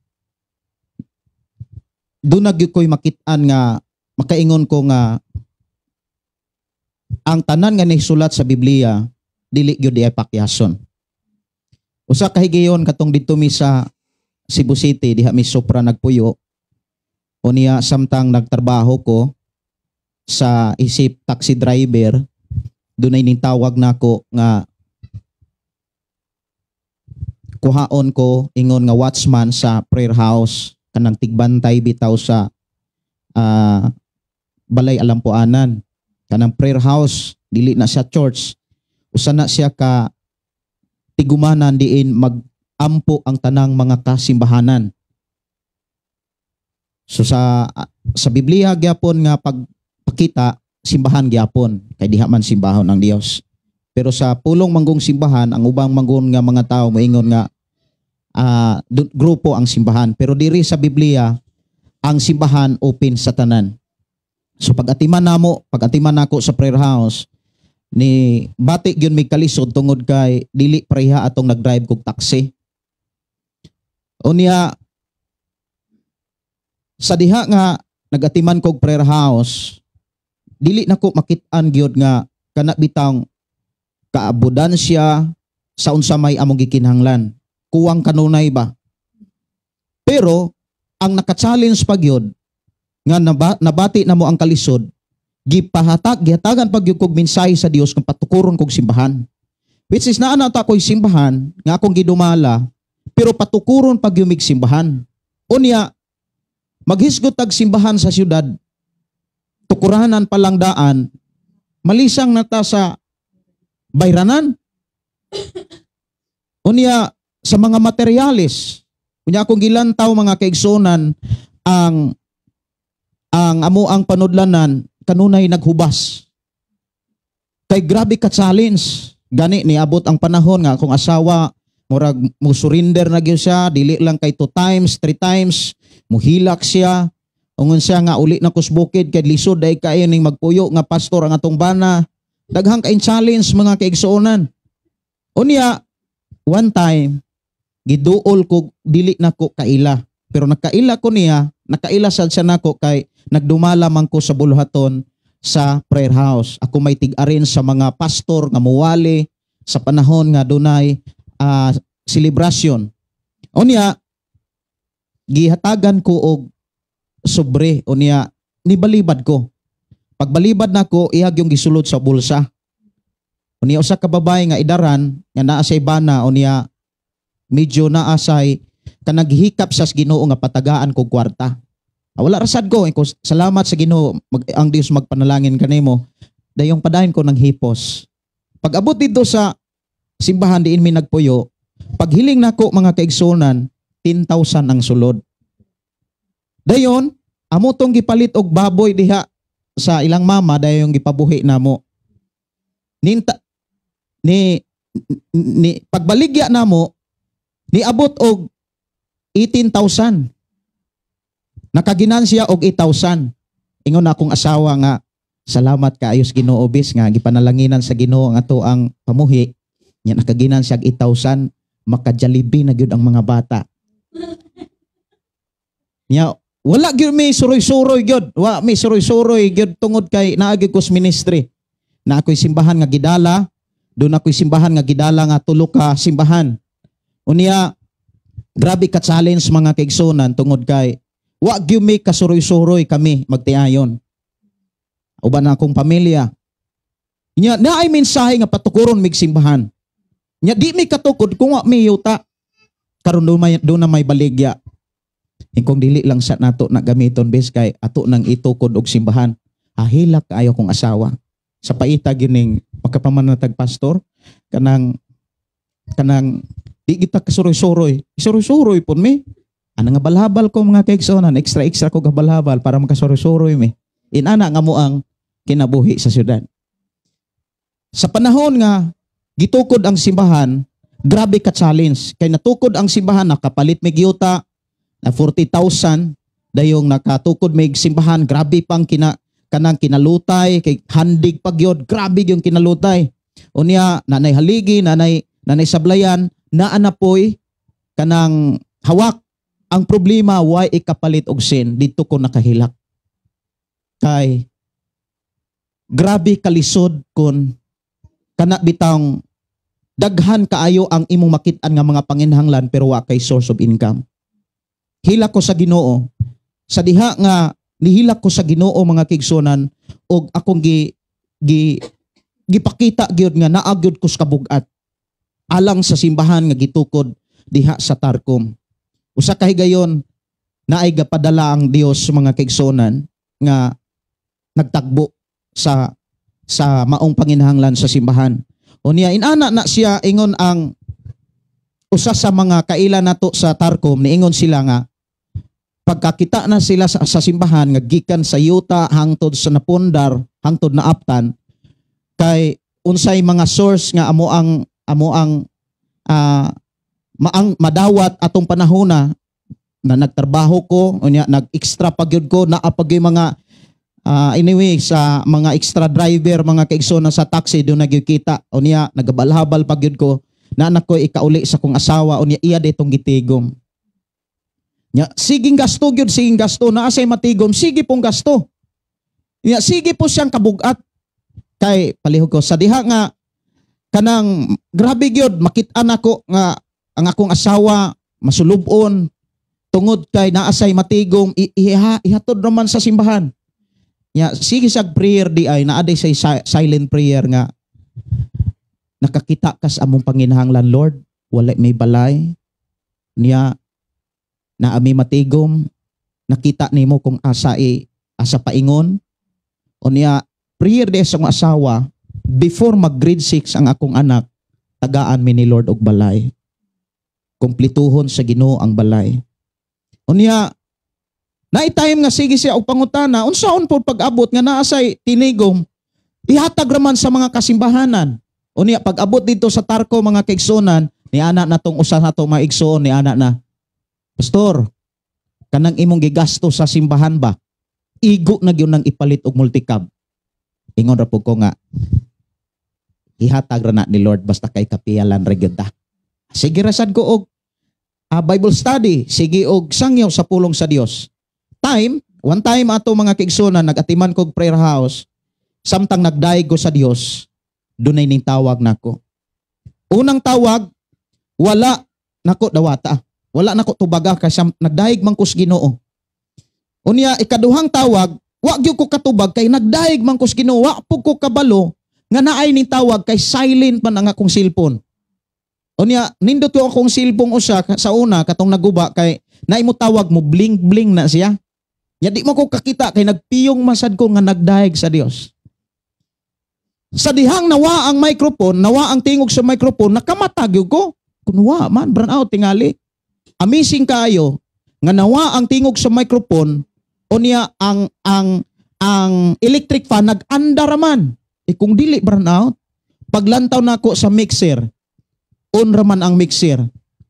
Doon nagyud ko'y makit-an nga makaingon ko nga ang tanan nga nisulat sa Biblia dili gyud ay pakyason. Usa ka higayon katong didto mi sa Cebu City diha mi sopra nagpuyo. O niya samtang nagtrabaho ko sa isip taxi driver, dunay ning tawag nako nga kuhaon ko ingon nga watchman sa prayer house kanang tigbantay bitaw sa balay alampuanan. Kanang prayer house dili na siya church. Usa na siya ka tigumanan diin magampo ang tanang mga kasimbahanan. So sa Biblia gyapon nga pagpakita simbahan gyapon kay diha man simbahon ang Dios. Pero sa pulong manggong simbahan ang ubang manggon nga mga tawo moingon nga grupo ang simbahan. Pero diri sa Biblia ang simbahan open sa tanan. So pag-atiman nako sa prayer house ni bati gyud may kalisod tungod kay dili pareha atong nagdrive kog taxi. Unya sa diha nga nagatiman kog prayer house, dili nako makit-an gyud nga kana bitang kaabudan siya sa unsa may among gikinahanglan. Kuwang kanunay ba? Pero ang naka-challenge pa gyud nga nabati namo ang kalisod, gihatagan pag yung kog mensahe sa Dios kung patukuron kog simbahan. Which is naana ta ko'y simbahan nga akong gidumala, pero patukuron pag yung simbahan. Unya maghisgot tag simbahan sa syudad, tukuranan palang daan, malisang nata sa bayranan. Unya sa mga materyales, unya akong gilantaw mga kaigsunan ang amo ang panudlanan kanunay naghubas. Kay grabe ka challenge. Gani niabot ang panahon nga akong asawa murag mo surrender na gyud siya, dili lang kay 2 times, 3 times, muhilak siya. Ungon siya nga uli na kusbukid kay lisod day kayo ning magpuyo nga pastor ang atong bana. Daghang kain challenge mga kaigsuonan. Unya one time giduol ko dili nako kaila. Pero nakaila ko niya, nakaila sad siya nako kay nagdumala man ko sa buluhaton sa prayer house. Ako may tig-arin sa mga pastor nga muwali sa panahon nga dunay celebration. Unya gihatagan ko og sobre, unya nibalibad ko. Pagbalibad nako ihag yung gisulod sa bulsa. Unya usa ka babae nga idaran nga naa sa bana, unya medyo naasay kanaghikap sa Ginoo nga patagaan kog kwarta. Wala rasad ko, salamat sa Ginoo, ang Dios magpanalangin kanimo. Dayong padayon ko ng hipos. Pag abot dito sa simbahan diin mi nagpuyo, paghiling nako mga kaigsunan, 10,000 ang sulod. Dayon, amo tong gipalit og baboy diha sa ilang mama dayon gipabuhi namo. Ni pagbaligya namo, niabot og 18,000. Nakaginansya og 8,000. Ingon na akong asawa nga, salamat kaayo sa Ginoo bis nga gipanalanginan sa Ginoo ang ato ang pamuhi. Nya nakaginan siya 8,000, maka-Jollibee na gyud ang mga bata. Nya wala gyud may suroy-suroy gyud. Wa may suroy-suroy gyud tungod kay naagi ko sa ministry. Na ako'y simbahan nga gidala, doon ako'y simbahan nga gidala nga tulo ka simbahan. Unya grabe ka challenge mga kaigsunan tungod kay wa gyud may kasuroy-suroy kami magtiayon. Uban na akong pamilya. Nya naay mensahe nga patukuron mig simbahan. Nya di may katukod kung wa may yuta. Karon doon na may baligya. Kung dili lang sa nato na gamiton bes kay ato nang itukod og simbahan. Ahilak kaayo kong asawa. Sa paita gining makapamanatag pastor kanang di kita kasuroy-suroy. Isuroy-suroy pud mi. Ana nga balhabal ko mga kaigsonan, extra ko gabalhabal para makasuroy-suroy mi. Inana nga mo ang kinabuhi sa syudad. Sa panahon nga gitukod ang simbahan, grabe ka challenge. Kay natukod ang simbahan, nakapalit may giyuta na 40,000 dayong nakatukod may simbahan, grabe pang kanang kinalutay, kay handig pagyod, grabe yung kinalutay. Unya, nanay haligi, nanay sablayan, naanapoy kanang hawak. Ang problema, why ikapalit og sin, dito ko nakahilak. Kay, grabe kalisod kun kana bitang daghan kaayo ang imong makit-an nga mga panginhanglan pero wa kay source of income. Hilak ko sa Ginoo. Sa diha nga nihilak ko sa Ginoo mga kaigsunan og akong gipakita gyud nga naa gyud ko sa kabug-at alang sa simbahan nga gitukod diha sa Tarcom. Usa ka higayon naay gapadala ang Dios sa mga kaigsunan nga nagtagbo sa maong panginhanglan sa simbahan. Unya inana na siya ingon ang usa sa mga kaila nato sa Tarcom, niingon sila nga pagkakita na sila sa simbahan nga gikan sa yuta hangtod sa napundar hangtod na aptan kay unsay mga source nga amo ang madawat atong panahona na nagtrabaho ko unya nag-extra pagyud ko naa pagyoy mga anyway sa mga extra driver mga kaigsonan sa taxi do nagyukita unya nagabalhabal pagyud ko na anak ko ikauli sa kong asawa unya iya detong gitigom. Nya siging gasto gyud siging gasto naa say matigom sige pong gasto. Nya sige po siyang kabug-at kay palihog ko sa diha nga kanang grabe gyud makit-an ako nga ang akong asawa masulubon tungod kay naa say matigom ihatod naman sa simbahan. Nya sige sag prayer di ay naa say silent prayer nga nakakita kas among panginhanglan Lord wala may balay niya na ami matigom nakita nimo kung asa paingon unya prayer de sa akong asawa before mag grade 6 ang akong anak tagaan mi ni Lord og balay kumplituhon sa Ginoo ang balay unya naay time nga sige siya og pangutana unsaon po pag-abot nga naa say tinigom ihatag raman sa mga kasimbahanan unya pag-abot dito sa Tarco mga kaigsonan ni ana natong usa natong maigsoon ni ana na Pastor, kanang imong gigasto sa simbahan ba? Igo na gyud nang ipalit og multicab. Ingon ra pud ko nga ihatag ra na ni Lord basta kay kapiyalan ra gyud ta. Sige ra sad ko og Bible study, sige og sangyaw sa pulong sa Dios. One time ato mga kaigsonan nagatiman kog prayer house, samtang nagdaig ko sa Dios, dunay ning tawag nako. Unang tawag, wala nako dawata. Wala nako tubaga kasi nagdaig man ko sa Ginoo. Unya ikaduhang tawag, wa gyud ko katubag kay nagdaig man ko sa Ginoo, wa pug ko kabalo nga naay ning tawag kay silent man ang akong cellphone. Unya nindot ko akong cellphone usa sa una katong naguba kay naay mo tawag mo bling na siya. Nya di mo ko kakita kay nagpiyong masad ko nga nagdaig sa Dios. Sa dihang nawa ang microphone, nawa ang tingog sa microphone, nakamatag yun ko. Kunwa man, burn out tingali. Amazing kayo nga nawa ang tingog sa microphone unya ang electric fan nag-andar man. Kung dili burnout, paglantaw nako sa mixer, on raman ang mixer.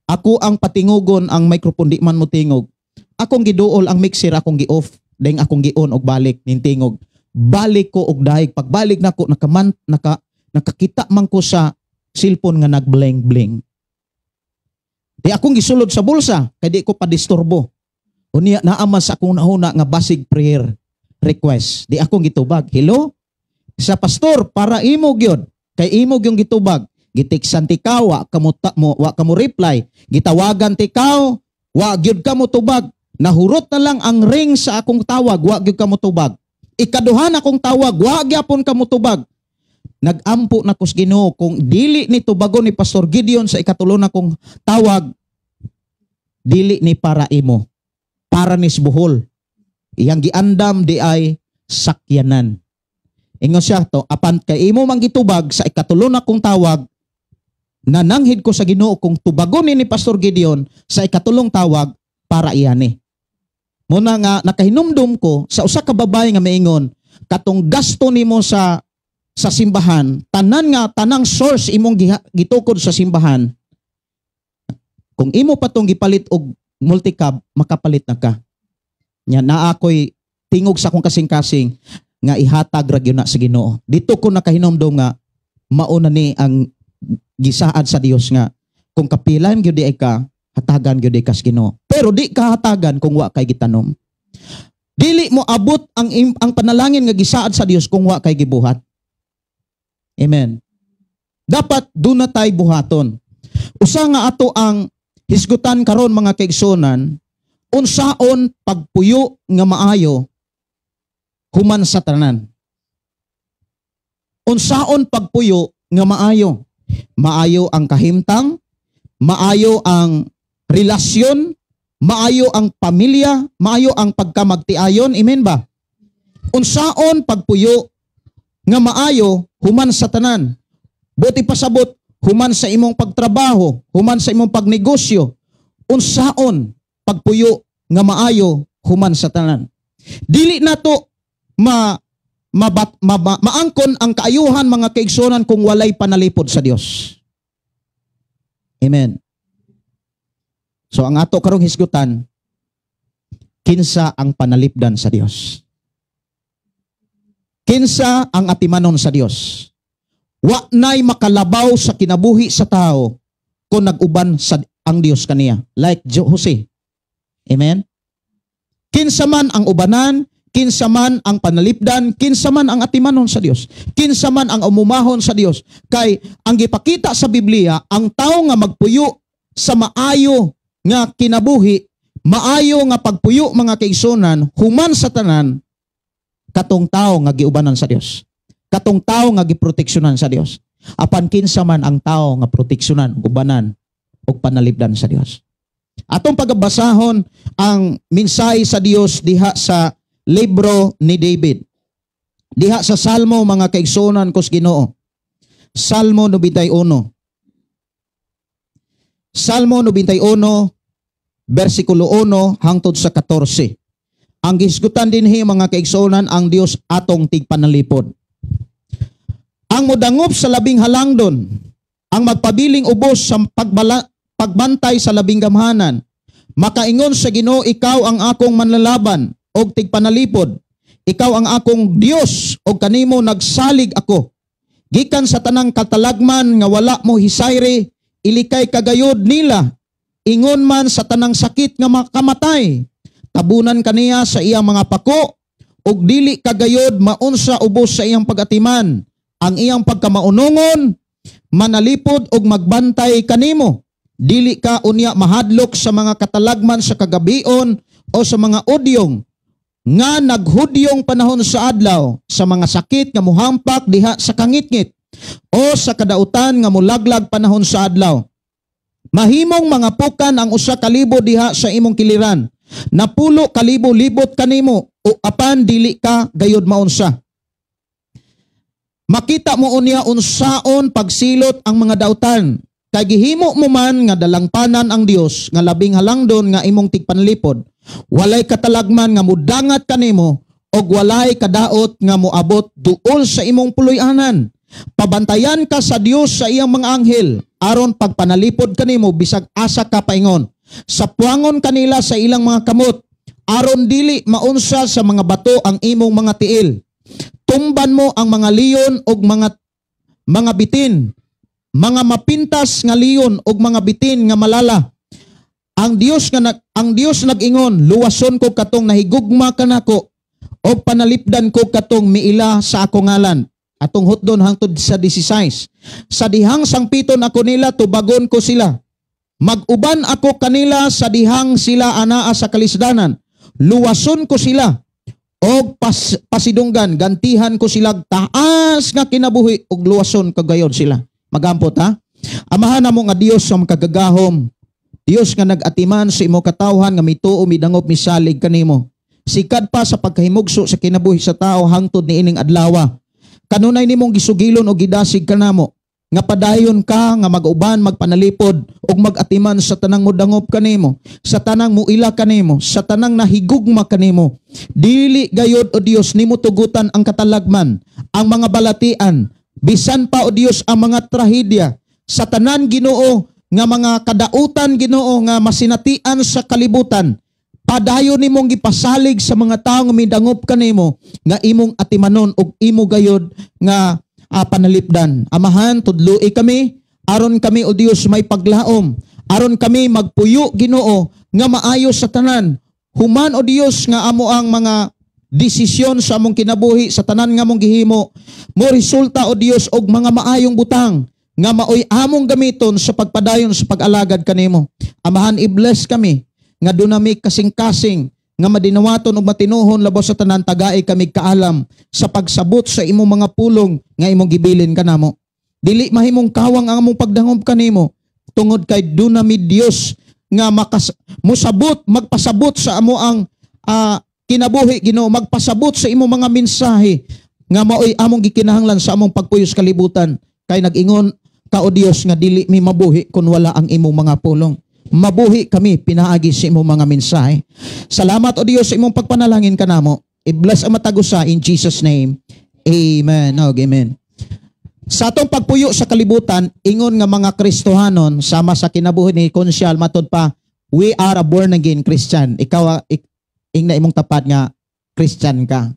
Ako ang patingugon ang microphone di man mo tingog. Akong giduol ang mixer akong gi-off, deng akong gi-on og balik ning tingog. Balik ko og daig pagbalik nako nakakita man ko sa cellphone nga nag-bling-bling. Di akong gisulod sa bulsa, kay di ko padisturbo. Unya naama sa akong nahuna nga basig prayer request. Di akong gitubag. Hello? Sa pastor, para imo gyud. Kay imo yung gitubag. Gitiksan tikaw, wa kamo reply. Gitawagan tikaw, wa gyud kamo tubag. Nahurot na lang ang ring sa akong tawag, wa gyud kamo tubag. Ikaduhan akong tawag, wa gyapon kamo tubag. Nagampo na kus Ginoo kung dili ni tubagon ni Pastor Gideon sa ikatulo na kong tawag, dili ni para imo, para ni Bohol. Iyang giandam di ay sakyanan. Ingon siya to, apan kay imo mang gitubag sa ikatulo na kong tawag, nananghid ko sa Ginoo kung tubagon ni Pastor Gideon sa ikatulong tawag para iyani. Muna nga nakahinumdum ko sa usa ka babae nga maingon, katong gasto nimo sa simbahan, tanang source imong gitukod sa simbahan, kung imo patong gipalit og multicab, makapalit na ka. Nya naa ako'y tingog sa akong kasing-kasing nga ihatag ra gyud na sa Ginoo. Dito ko nakahinomdom nga mauna ni ang gisaad sa Dios nga kung kapilan gyud di ka, hatagan gyud di ka sa Ginoo. Pero di ka hatagan kung wa kay gitanom. Dili mo abot ang panalangin nga gisaad sa Dios kung wa kay gibuhat. Amen. Dapat doon na tayo buhaton. Usa nga ato ang hisgutan karon mga kaigsonan, unsaon pagpuyo nga maayo human sa tanan. Unsaon pagpuyo nga maayo? Maayo ang kahimtang, maayo ang relasyon, maayo ang pamilya, maayo ang pagkamagtiayon. Amen ba? Unsaon pagpuyo nga maayo human sa tanan. Buti pasabot human sa imong pagtrabaho, human sa imong pagnegosyo. Unsaon pagpuyo nga maayo human sa tanan. Dili nato maangkon ang kaayuhan mga kaigsonan kung walay panalipod sa Dios. Amen. So ang ato karong hisgutan, kinsa ang panalipdan sa Dios? Kinsa ang atimanon sa Dios? Wa nay makalabaw sa kinabuhi sa tao kung nag-uban sa ang Dios kaniya. Like Jose. Amen? Kinsa man ang ubanan, kinsa man ang panalipdan, kinsa man ang atimanon sa Dios, kinsa man ang umumahon sa Dios. Kay ang gipakita sa Biblia, ang tao nga magpuyo sa maayo nga kinabuhi, maayo nga pagpuyo mga kaigsonan, human sa tanan, katong tao nga giubanan sa Dios. Katong tao nga giproteksyonan sa Dios. Apan kinsa man ang tao nga proteksyonan, ubanan ug panalipdan sa Dios. Atong pagbasahon ang mensahe sa Dios diha sa libro ni David. Diha sa Salmo mga kaigsonan kus Ginoo. Salmo 91. Salmo 91 bersikulo 1 hangtod sa 14. Ang gisgutan dinhi mga kaigsonan ang Dios atong tigpanalipod. Ang modangop sa labing halangdon, ang magpabiling ubos sa pagbantay sa labing gamhanan. Makaingon sa Ginoo, ikaw ang akong manlalaban og tigpanalipod. Ikaw ang akong Dios og kanimo nagsalig ako. Gikan sa tanang katalagman nga wala mo hisayri, ilikay kagayod nila. Ingon man sa tanang sakit nga makamatay. Tabunan kaniya sa iyang mga pako ug dili kagayod maunsa ubos sa iyang pagatiman. Ang iyang pagkamaunongon manalipod og magbantay kanimo. Dili ka unya mahadlok sa mga katalagman sa kagabion o sa mga udyong nga naghudyong panahon sa adlaw, sa mga sakit nga muhampak diha sa kangitngit o sa kadautan nga mulaglag panahon sa adlaw. Mahimong mga pukan ang usa ka libo diha sa imong kiliran. Napulo kalibo-libot kanimo o apan dili ka gayud maunsa. Makita mo unya unsaon pagsilot ang mga dautan. Kay gihimo mo man nga dalangpanan ang Dios nga labing halangdon nga imong tigpanlipod. Walay katalagman nga mudangat kanimo og walay kadaot nga moabot duol sa imong puloy-anan. Pabantayan ka sa Dios sa iyang mga anghel aron pagpanalipod kanimo bisag asa ka paingon. Sapuangon kanila sa ilang mga kamot aron dili maunsa sa mga bato ang imong mga tiil. Tumban mo ang mga leon og mga bitin. mga mapintas nga leon ug mga bitin nga malala. Ang Dios nag-ingon, luwason ko katong nahigugma kanako o panalipdan ko katong miila sa ako ngalan. Atong hutdon hangtod sa 16. Sa dihang sangpiton ako nila, tubagon ko sila. Mag-uban ako kanila sa dihang sila anaa sa kalisdanan. Luwason ko sila o pasidunggan, gantihan ko sila taas nga kinabuhi og luwason kagayon sila. Magampot ha? Amahan namo nga Dios sa makagagahom. Dios nga nag-atiman sa imo katawhan nga mituo midangop misalig kanimo. Sikad pa sa pagkahimugso sa kinabuhi sa tao hangtod niining adlaw. Kanunay nimong gisugilon o gidasig kanamo nga padayon ka nga mag-uban, magpanalipod ug mag-atiman sa tanang modangop kanimo, sa tanang muila kanimo, sa tanang nahigugma kanimo. Dili gayod o Dios nimo tugutan ang katalagman, ang mga balatian, bisan pa o Dios ang mga trahedya sa tanan Ginoo nga mga kadautan Ginoo nga masinatian sa kalibutan. Padayon nimong gipasalig sa mga tawo nga midangop kanimo nga imong atimanon ug imo gayod nga panalipdan. Amahan, tudloi kami aron kami o Dios may paglaom, aron kami magpuyo Ginoo nga maayo sa tanan. Human o Dios nga amo ang mga desisyon sa among kinabuhi sa tanan nga among gihimo. Mo resulta o Dios og mga maayong butang nga maoy among gamiton sa pagpadayon sa pag-alagad kanimo. Amahan, i-bless kami nga dunami kasing-kasing nga madinawaton ug matinuhon labaw sa tanan tagay kami kaalam sa pagsabot sa imong mga pulong nga imong gibilin kanamo. Dili mahimong kawang ang among pagdangop kanimo tungod kay dunami Dios nga musabot magpasabot sa amo ang kinabuhi Ginoo, magpasabot sa imong mga mensahe nga maoy among gikinahanglan sa among pagpuyos kalibutan. Kay nag-ingon ka o Dios nga dili mi mabuhi kun wala ang imong mga pulong. Mabuhi kami pinaagi sa imong mga mensahe. Salamat o Dios sa imong pagpanalangin kanamo. I-bless ang matagusa in Jesus name. Amen. Amen. Sa atong pagpuyo sa kalibutan, ingon nga mga Kristohanon sama sa kinabuhi ni Konsyal matod pa, we are a born again Christian. Ikaw ingna imong tapat nga Christian ka.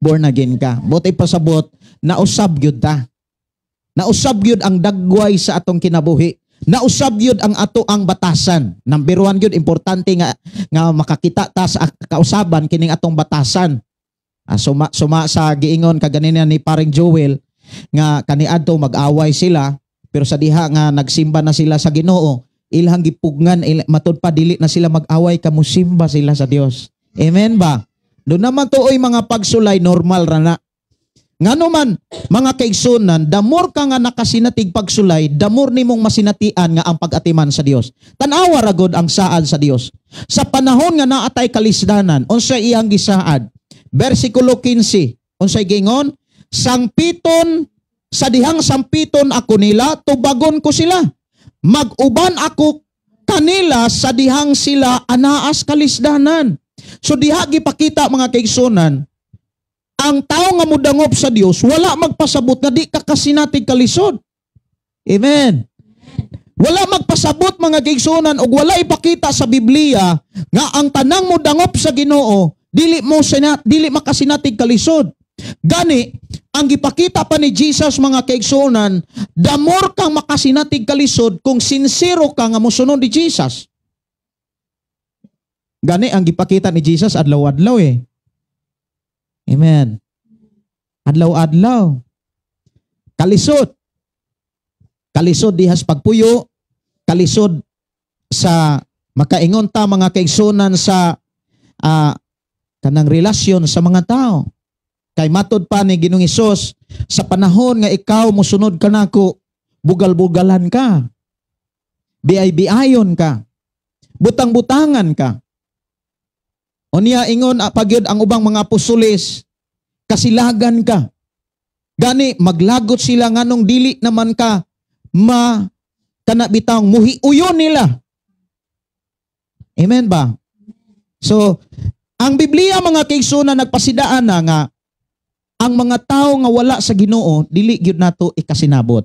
Born again ka. Buti pasabot na usab gyud ta. Nausab gyud ang dagway sa atong kinabuhi. Nausab gyud ang ato ang batasan. Number 1 gyud importante nga makakita ta sa kausaban kining atong batasan. Suma sa giingon kaganina ni paring Joel nga kaniadto mag-away sila pero sa diha nga nagsimba na sila sa Ginoo, ilhang gipugngan matud pa dili na sila mag-away kamusimba sila sa Dios. Amen ba? Do naman tuoy mga pagsulay normal ra na. Ngano man, mga kaigsunan, damor ka nga nakasinatig pagsulay, damor nimong masinatian nga ang pag-atiman sa Dios. Tanawa ragod ang saad sa Dios. Sa panahon nga naatay kalisdanan, unsay iyang gisaad. Versikulo 15, unsay gingon, sangpiton, sa dihang sampiton ako nila, tubagon ko sila. Mag-uban ako kanila sa dihang sila anaas kalisdanan. So diha gipakita mga kaigsunan, ang tao nga mudangop sa Dios wala magpasabot nga di ka kasinatig kalisod. Amen. Wala magpasabot mga kaigsunan ug wala ipakita sa Biblia nga ang tanang mudangop sa Ginoo dili makasinatig kalisod. Gani ang gipakita pa ni Jesus mga kaigsunan, the more kang makasinatig kalisod kung sincero ka nga mosunod ni Jesus. Gani ang gipakita ni Jesus adlaw-adlaw eh. Amen. Adlaw-adlaw. Kalisod. Kalisod dihas pagpuyo. Kalisod sa makaingon ta mga kaigsunan sa kanang relasyon sa mga tao. Kay matod pa ni Ginoong Hesus, sa panahon nga ikaw mosunod kanako, bugal-bugalan ka. Biay-biayon ka. Butang-butangan ka. Unya ingon pagyud ang ubang mga apostoles, kasilagan ka. Gani maglagot sila nganong dili naman ka kanabitang muhiuyon nila. Amen ba? So, ang Biblia mga kaigsunan nagpasidaan na nga ang mga tao nga wala sa Ginoo dili gyud nato ikasinabot.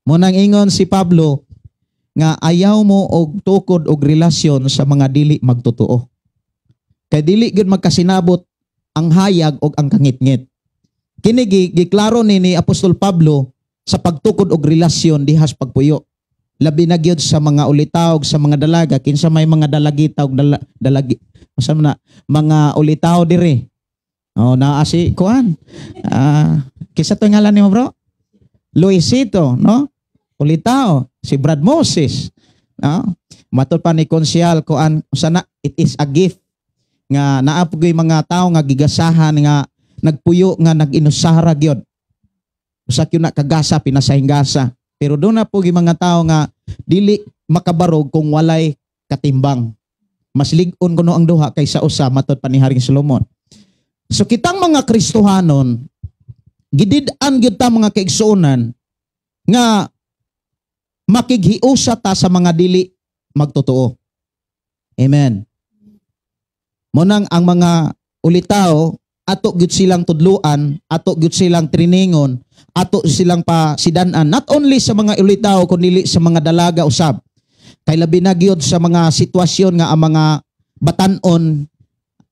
Mo nang ingon si Pablo nga ayaw mo og tukod og relasyon sa mga dili magtotoo. Kay dili gyud magkasinabot ang hayag og ang kangit-ngit. Kini giklaro ni Apostol Pablo sa pagtukod og relasyon dihas pagpuyo. Labi na gyud sa mga ulitawg, sa mga dalaga, kinsa may mga dalagitaw, dalagi, mga ulitaw diri. Oh, naa si kuan. Kisa to ngalan nimo, bro? Luisito, no? Ulitaw, si Brad Moses. No? Matod pa ni konsyal kuan, sana it is a gift nga naa pugoy mga tawo nga gigasahan nga nagpuyo nga nag-inusara gyud. Usa gyud na kagasa pinasahing gasa. Pero doon na po yung mga tao nga dili makabarog kung walay katimbang. Mas lig-on kuno ang duha kaysa usa matod pa ni Haring Solomon. So kitang mga Kristohanon, gidid-an gyud ta mga kaigsuonan nga makighiusa ta sa mga dili magtotoo. Amen. Monang ang mga ulitaw ato gyud silang tudluan, ato gyud silang triningon, ato silang pasidan-an, not only sa mga ulitaw kundi sa mga dalaga usab. Kay labi na gyud sa mga sitwasyon nga ang mga batan-on,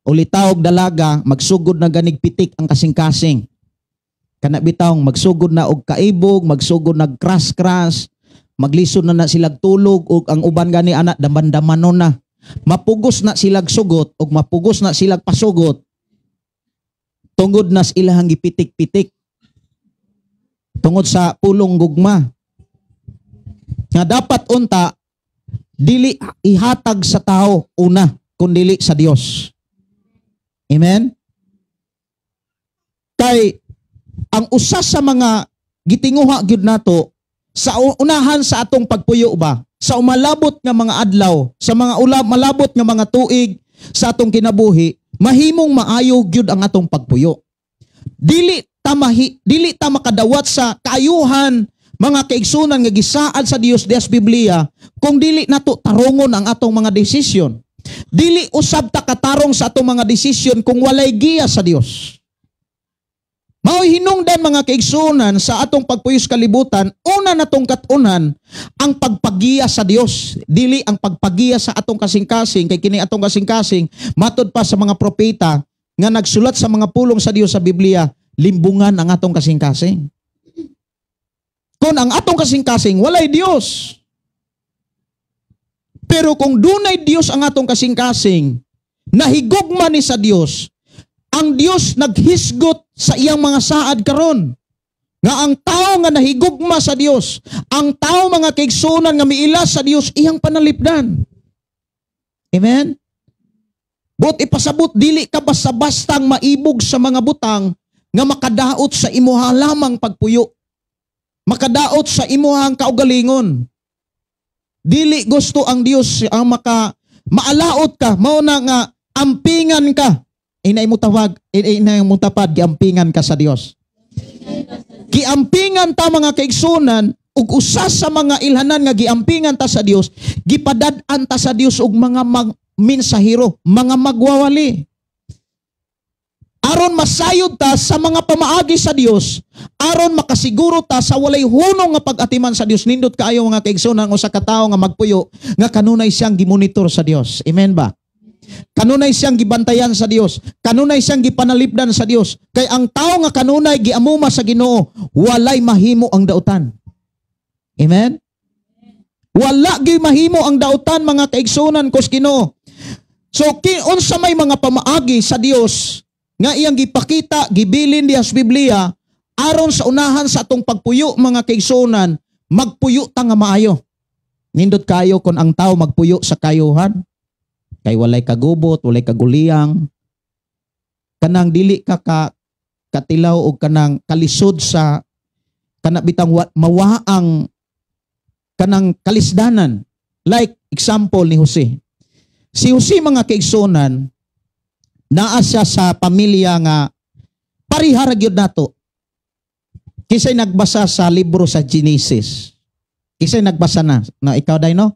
ulitaw ug dalaga magsugod na ganig pitik ang kasing-kasing. Kana bitawng magsugod na og kaibog, magsugod na crash, maglisod na silag tulog ug ang uban gani anak daman-damanon na. Mapugos na silag sugot ug mapugos na silag pasugot. Tungod nas ilahang gipitik-pitik. Tungod sa pulong gugma. Nga dapat unta, dili ihatag sa tao una, kundili sa Dios. Amen? Kay, ang usa sa mga gitinguha gyud nato, sa unahan sa atong pagpuyo ba, sa umalabot nga mga adlaw, sa mga malabot nga mga tuig, sa atong kinabuhi, mahimong maayo gyud ang atong pagpuyo. Dili ta makadawat sa kaayuhan mga kaigsunan nga gisaad sa Dios dias Biblia kung dili nato tarongon ang atong mga desisyon. Dili usab ta katarong sa atong mga desisyon kung walay giya sa Dios. Mao'y hinungdan mga kaigsunan sa atong pagpuyos kalibutan, una natong katunan ang pagpagiya sa Dios, dili ang pagpagiya sa atong kasing-kasing, kay kini atong kasing-kasing matod pa sa mga propeta nga nagsulat sa mga pulong sa Dios sa Biblia, limbungan ang atong kasing-kasing. Kung ang atong kasing-kasing walay Dios. Pero kung dunay Dios ang atong kasing-kasing, nahigugma ni sa Dios, ang Dios naghisgot sa iyang mga saad karon. Nga ang tao nga nahigugma sa Dios, ang tao mga kaigsunan nga miila sa Dios, iyang panalipdan. Amen? But ipasabot, dili ka basta-bastang maibog sa mga butang nga makadaot sa imuha lamang pagpuyo. Makadaot sa imuhang kaugalingon. Dili gusto ang Dios ang maalaot ka, mao na nga ampingan ka. Inay mo tawag, inay mo tapad, giampingan ka sa Dios. Giampingan ta mga kaigsunan, ug usa sa mga ilhanan nga giampingan ta sa Dios, gipadad-an ta sa Dios og mga minsahero, mga magwawali. Aron masayod ta sa mga pamaagi sa Dios, aron makasiguro ta sa walay hunong nga pag-atiman sa Dios. Nindot kaayo mga kaigsunan usa ka tawo nga magpuyo nga kanunay siyang gimonitor sa Dios. Amen ba? Kanunay siyang gibantayan sa Dios, kanunay siyang gipanalipdan sa Dios. Kay ang tao nga kanunay giamuma sa Ginoo, walay mahimo ang dautan. Amen? Wala gyud mahimo ang dautan mga kaigsunan kos Ginoo. So unsa may mga pamaagi sa Dios nga iyang gipakita, gibilin diha sa Biblia, aron sa unahan sa atong pagpuyo mga kaigsunan, magpuyo ta nga maayo. Nindot kayo kung ang tao magpuyo sa kayuhan. Kay walay kagubot, walay kaguliyang, kanang dili ka katilaw o kanang kalisod sa kanabitang mawaang kanang kalisdanan. Like example ni Jose. Si Jose mga kaigsunan, naa siya sa pamilya nga parihara gyud nato. Kisay nagbasa sa libro sa Genesis. Kisay nagbasa na ikaw day no?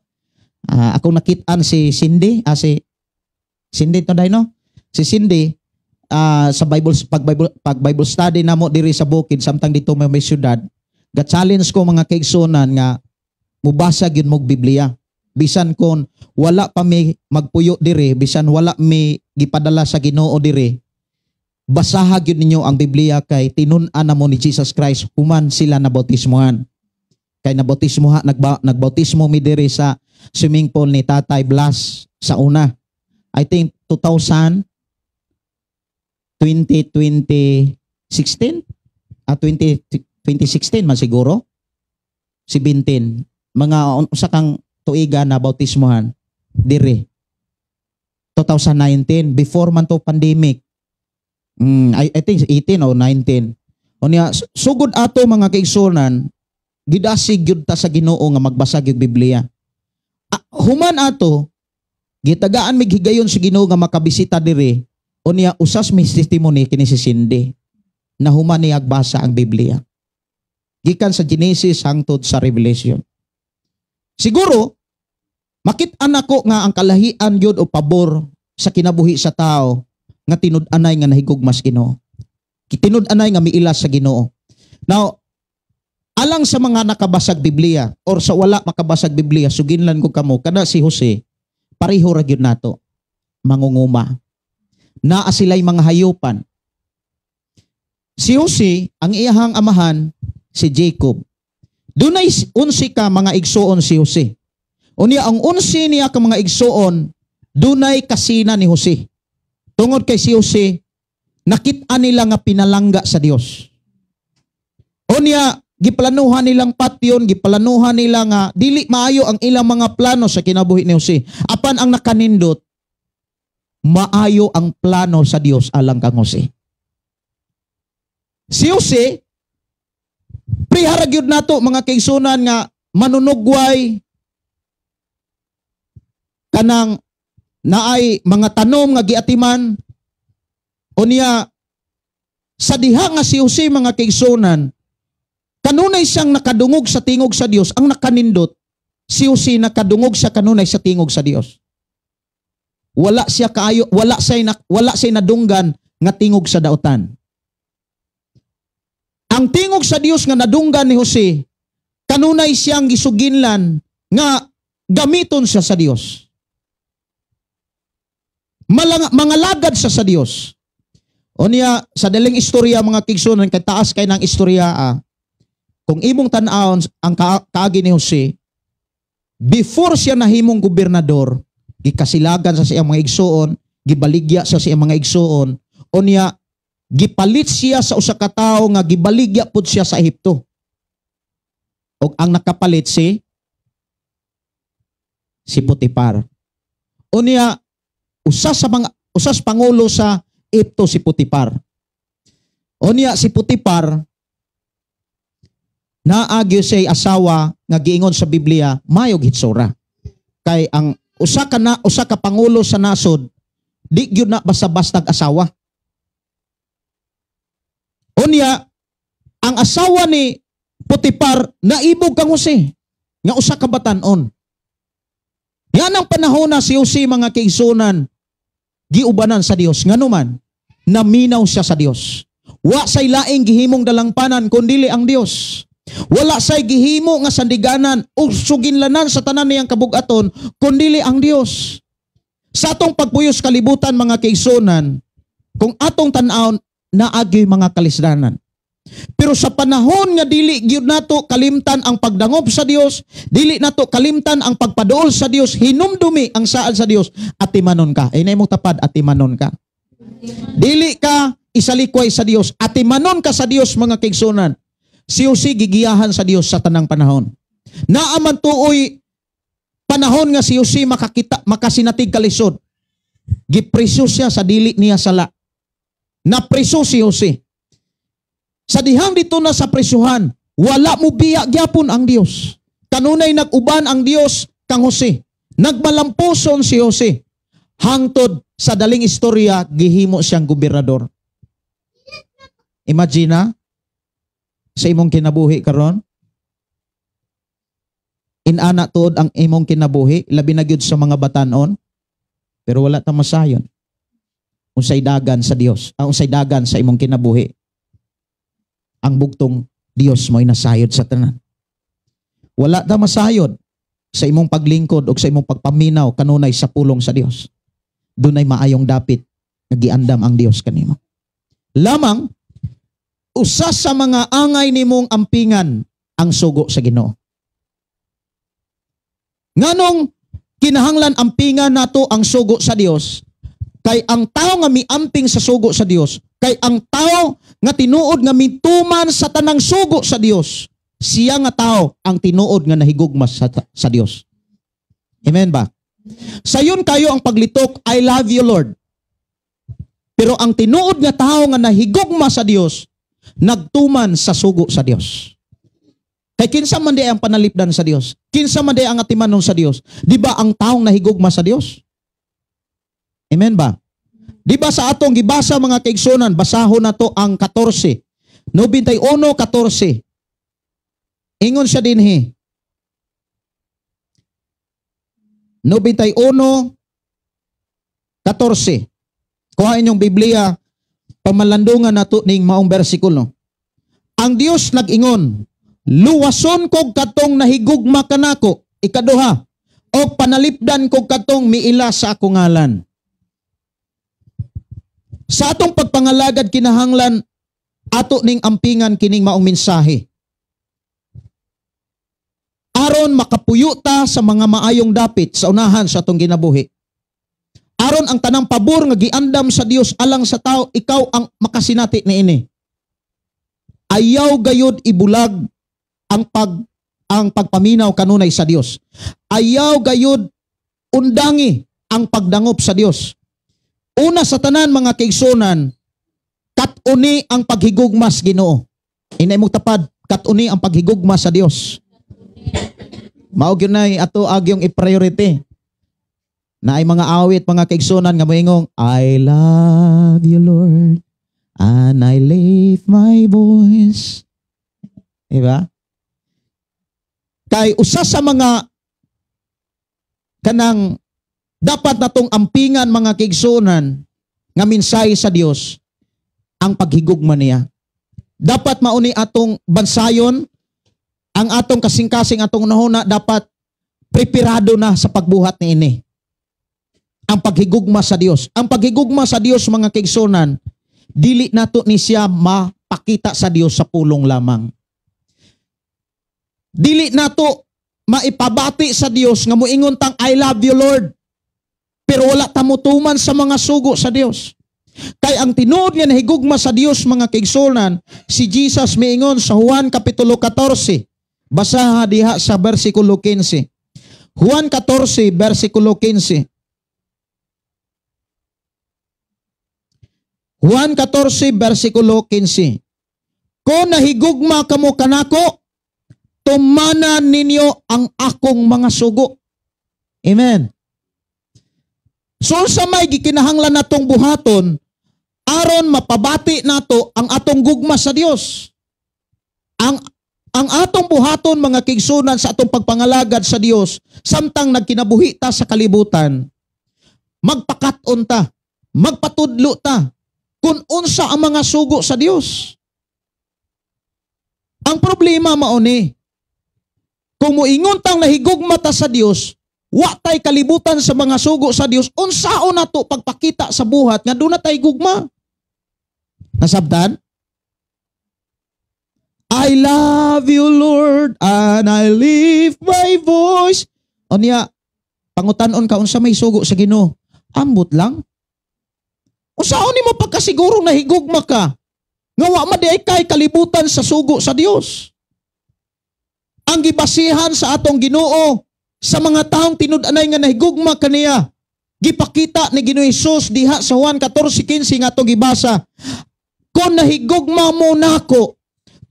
Ako nakitaan si Cindy, si Cindy to day no? Si Cindy sa pag Bible study namo diri sa bukid samtang dito may syudad. Ga-challenge ko mga kaigsunan nga mubasa gyud mo Biblia. Bisan kon wala pa mi magpuyo diri, bisan wala mi gipadala sa Ginoo diri. basaha gyud ninyo ang Biblia kay tinun-an na mo ni Jesus Christ human sila nabautismohan. Kay nagbautismo mi diri sa swimming pool ni Tatay Blas sa una. I think 2016 man siguro. 17 mga usa kang tuiga na bautismohan diri 2019 before man to pandemic. I think 18 or 19. Unya sugod ato mga kaigsunan, gidasig gyud ta sa Ginoo nga magbasa gyud Biblia. Human ato gitagaan mig higayon sa Ginoo nga makabisita diri. Unya usas mi testimony kini si Cindy na human niya agbasa ang Biblia. Gikan sa Genesis hangtod sa Revelation. Siguro makit-an ako nga ang kalahian yun o pabor sa kinabuhi sa tao nga tinud-anay nga nahigugmas Ginoo. Tinud-anay nga miilas sa Ginoo. Now, alang sa mga nakabasag Biblia or sa wala makabasag Biblia, suginlan ko kamo, kada si Jose, pareho ra gyud nato, mangunguma. Naa sila'y mga hayupan. Si Jose, ang iyahang amahan, si Jacob. Dunay 11 ka mga igsoon si Jose. Unya ang 11 niya ka mga igsoon, dunay kasina ni Jose. Tungod kay si Jose, nakit-an nila nga pinalangga sa Dios. Unya giplanuhan nilang patyon, giplanuhan nila nga dili maayo ang ilang mga plano sa kinabuhi ni Jose. Apan ang nakanindot, maayo ang plano sa Dios alang kang Jose. Si Jose, priharagyod nato mga kaigsunan nga manunugway kanang naay mga tanom nga giatiman. Unya sa diha nga si Jose mga kaigsunan, kanunay siyang nakadungog sa tingog sa Dios. Ang nakanindot, si Jose nakadungog sa kanunay sa tingog sa Dios. Wala siya kaayo, wala siya nadunggan nga tingog sa dautan. Ang tingog sa Dios nga nadunggan ni Jose, kanunay siyang gisuginlan nga gamiton siya sa Dios. Mga lagad siya sa Dios. Unya sa daling istorya mga kigsunan, kay taas kay ng istorya, kung imong tan-awon ang kaagi ni Jose, before siya nahimong gobernador, gikasilagan sa siyang mga igsuon, gibaligya sa siyang mga igsuon, unya gipalit siya sa usa ka tawo nga gibaligya pud siya sa Ehipto. Og ang nakapalit si Potifar. Unya usas pangulo sa Ehipto si Potifar. Unya si Potifar naagyo say asawa nga giingon sa Biblia mayog hitsura. Kay ang usa ka pangulo sa nasod di gyud na basta-bastag asawa. Unya, ang asawa ni Potifar naibog kang Jose nga usa ka batan-on. Yan ang panahon na si Jose mga kaigsunan giubanan sa Dios nganuman naminaw siya sa Dios. Wa say laing gihimong dalangpanan kundili ang Dios. Wala say gihimo nga sandiganan o suginlanan sa tanan niyang kabug-aton kundili ang Dios. Sa atong pagpuyos kalibutan mga kaigsunan, kung atong tan-aw naagi mga kalisdanan. Pero sa panahon nga dili gyud nato kalimtan ang pagdangob sa Dios, dili nato kalimtan ang pagpaduol sa Dios, hinumdumi ang saad sa Dios, atimanon ka. Ay nay mo tapad, atimanon ka. Dili ka isalikway sa Dios, atimanon ka sa Dios mga kaigsunan. Si Jose gigiyahan sa Dios sa tanang panahon. Naaman tuoy panahon nga si Jose makasinatig kalisod. Gipresyo siya sa dili niya sala. Napreso si Jose. Sa dihang dito na sa presyuhan, wala mo biya gyapon ang Dios. Kanunay nag-uban ang Dios kang Jose. Nagmalampuson si Jose. Hangtod sa daling istorya, gihimo siyang gobernador. Imagine sa imong kinabuhi karon. Inana tuod ang imong kinabuhi, labi na gyud sa mga batanon, pero wala ta masayon. Unsay dagan sa Dios, unsay dagan sa imong kinabuhi. Ang bugtong Dios mo'y nasayod sa tanan. Wala ta masayod sa imong paglingkod o sa imong pagpaminaw kanunay sa pulong sa Dios. Dunay maayong dapit nga giandam ang Dios kanimo. lamang usa sa mga angay nimong ampingan ang sugo sa Ginoo. Nganong kinahanglan ampingan nato ang sugo sa Dios? Kay ang tao nga miamping sa sugo sa Dios, kay ang tao nga tinuod nga mituman sa tanang sugo sa Dios, siya nga tao ang tinuod nga nahigugmas sa Dios. Amen ba? Sayon kayo ang paglitok, I love you Lord. Pero ang tinuod nga tao nga nahigugma sa Dios, nagtuman sa sugo sa Dios. Kay kinsa man di ang panalipdan sa Dios? Kinsa man di ang atimanon sa Dios? Di ba ang taong nahigugma sa Dios? Amen ba? Di ba sa atong gibasa mga kaigsunan, basahon na to ang 14. 91:14. Ingon siya dinhi. 91:14. Kuhain yung Biblia, pamalandungan nato ning maong bersikulo. Ang Dios nag-ingon, luwason kog katong nahigugma kanako, ikaduha, o panalipdan kog katong miila sa akong ngalan. Sa atong pagpangalagad kinahanglan ato ning ampingan kining maong mensahe. Aron makapuyo ta sa mga maayong dapit sa unahan sa atong ginabuhi. Aron ang tanang pabor nga giandam sa Dios alang sa tao, ikaw ang makasinati niini. Ayaw gayud ibulag ang pagpaminaw kanunay sa Dios. Ayaw gayud undangi ang pagdangop sa Dios. Una sa tanan mga kaigsunan, katuni ang paghigugmas Ginoo. Inay mo tapad, katuni ang paghigugmas sa Dios. Mao gyud nay ato agyong i-priority. Na ay mga awit mga kaigsunan nga moingong, I love you Lord and I lift my voice. Diba? Kay usa sa mga kanang dapat natong ampingan mga kaigsunan nga mensahe sa Dios ang paghigugma niya. Dapat mauni atong bansayon ang atong kasing-kasing atong nahuna, dapat preparado na sa pagbuhat niini. Ang paghigugma sa Dios. Ang paghigugma sa Dios mga kaigsunan, dili nato ni siya mapakita sa Dios sa pulong lamang. Dili nato maipabati sa Dios nga moingon tang I love you Lord. Pero wala tamutuman sa mga sugo sa Dios. Kay ang tinuod nga nahigugma sa Dios mga kaigsunan, si Jesus miingon sa Juan kapitulo 14. Basaha diha sa bersikulo 15. Juan 14 bersikulo 15. Juan 14 bersikulo 15. Kung nahigugma kamo kanako, tumanan ninyo ang akong mga sugo. Amen. So sa may gikinahanglan natong buhaton, aron mapabati nato ang atong gugma sa Dios. Ang atong buhaton mga kaigsunan sa atong pagpangalagad sa Dios, samtang nagkinabuhi ta sa kalibutan, magpakat-on ta, magpatudlo ta, kung unsa ang mga sugo sa Dios. Ang problema mauni, kung moingon tang nahigugma ta sa Dios, wa tay kalibutan sa mga sugo sa Dios, unsaon nato pagpakita sa buhat nga doon na tay gugma. Nasabtan? I love you Lord and I lift my voice. O niya, pangutanon ka unsa may sugo sa Ginoo? Ambot lang. Unsaon nimo pagkasiguro na higugma ka nga wa madi kay kalibutan sa sugo sa Dios? Ang gibasihan sa atong Ginoo sa mga taong tinud-anay nga nahigugma kaniya, gipakita ni Ginoong Hesus diha sa Juan 14:15 nga atong gibasa. Kung nahigugma mo nako,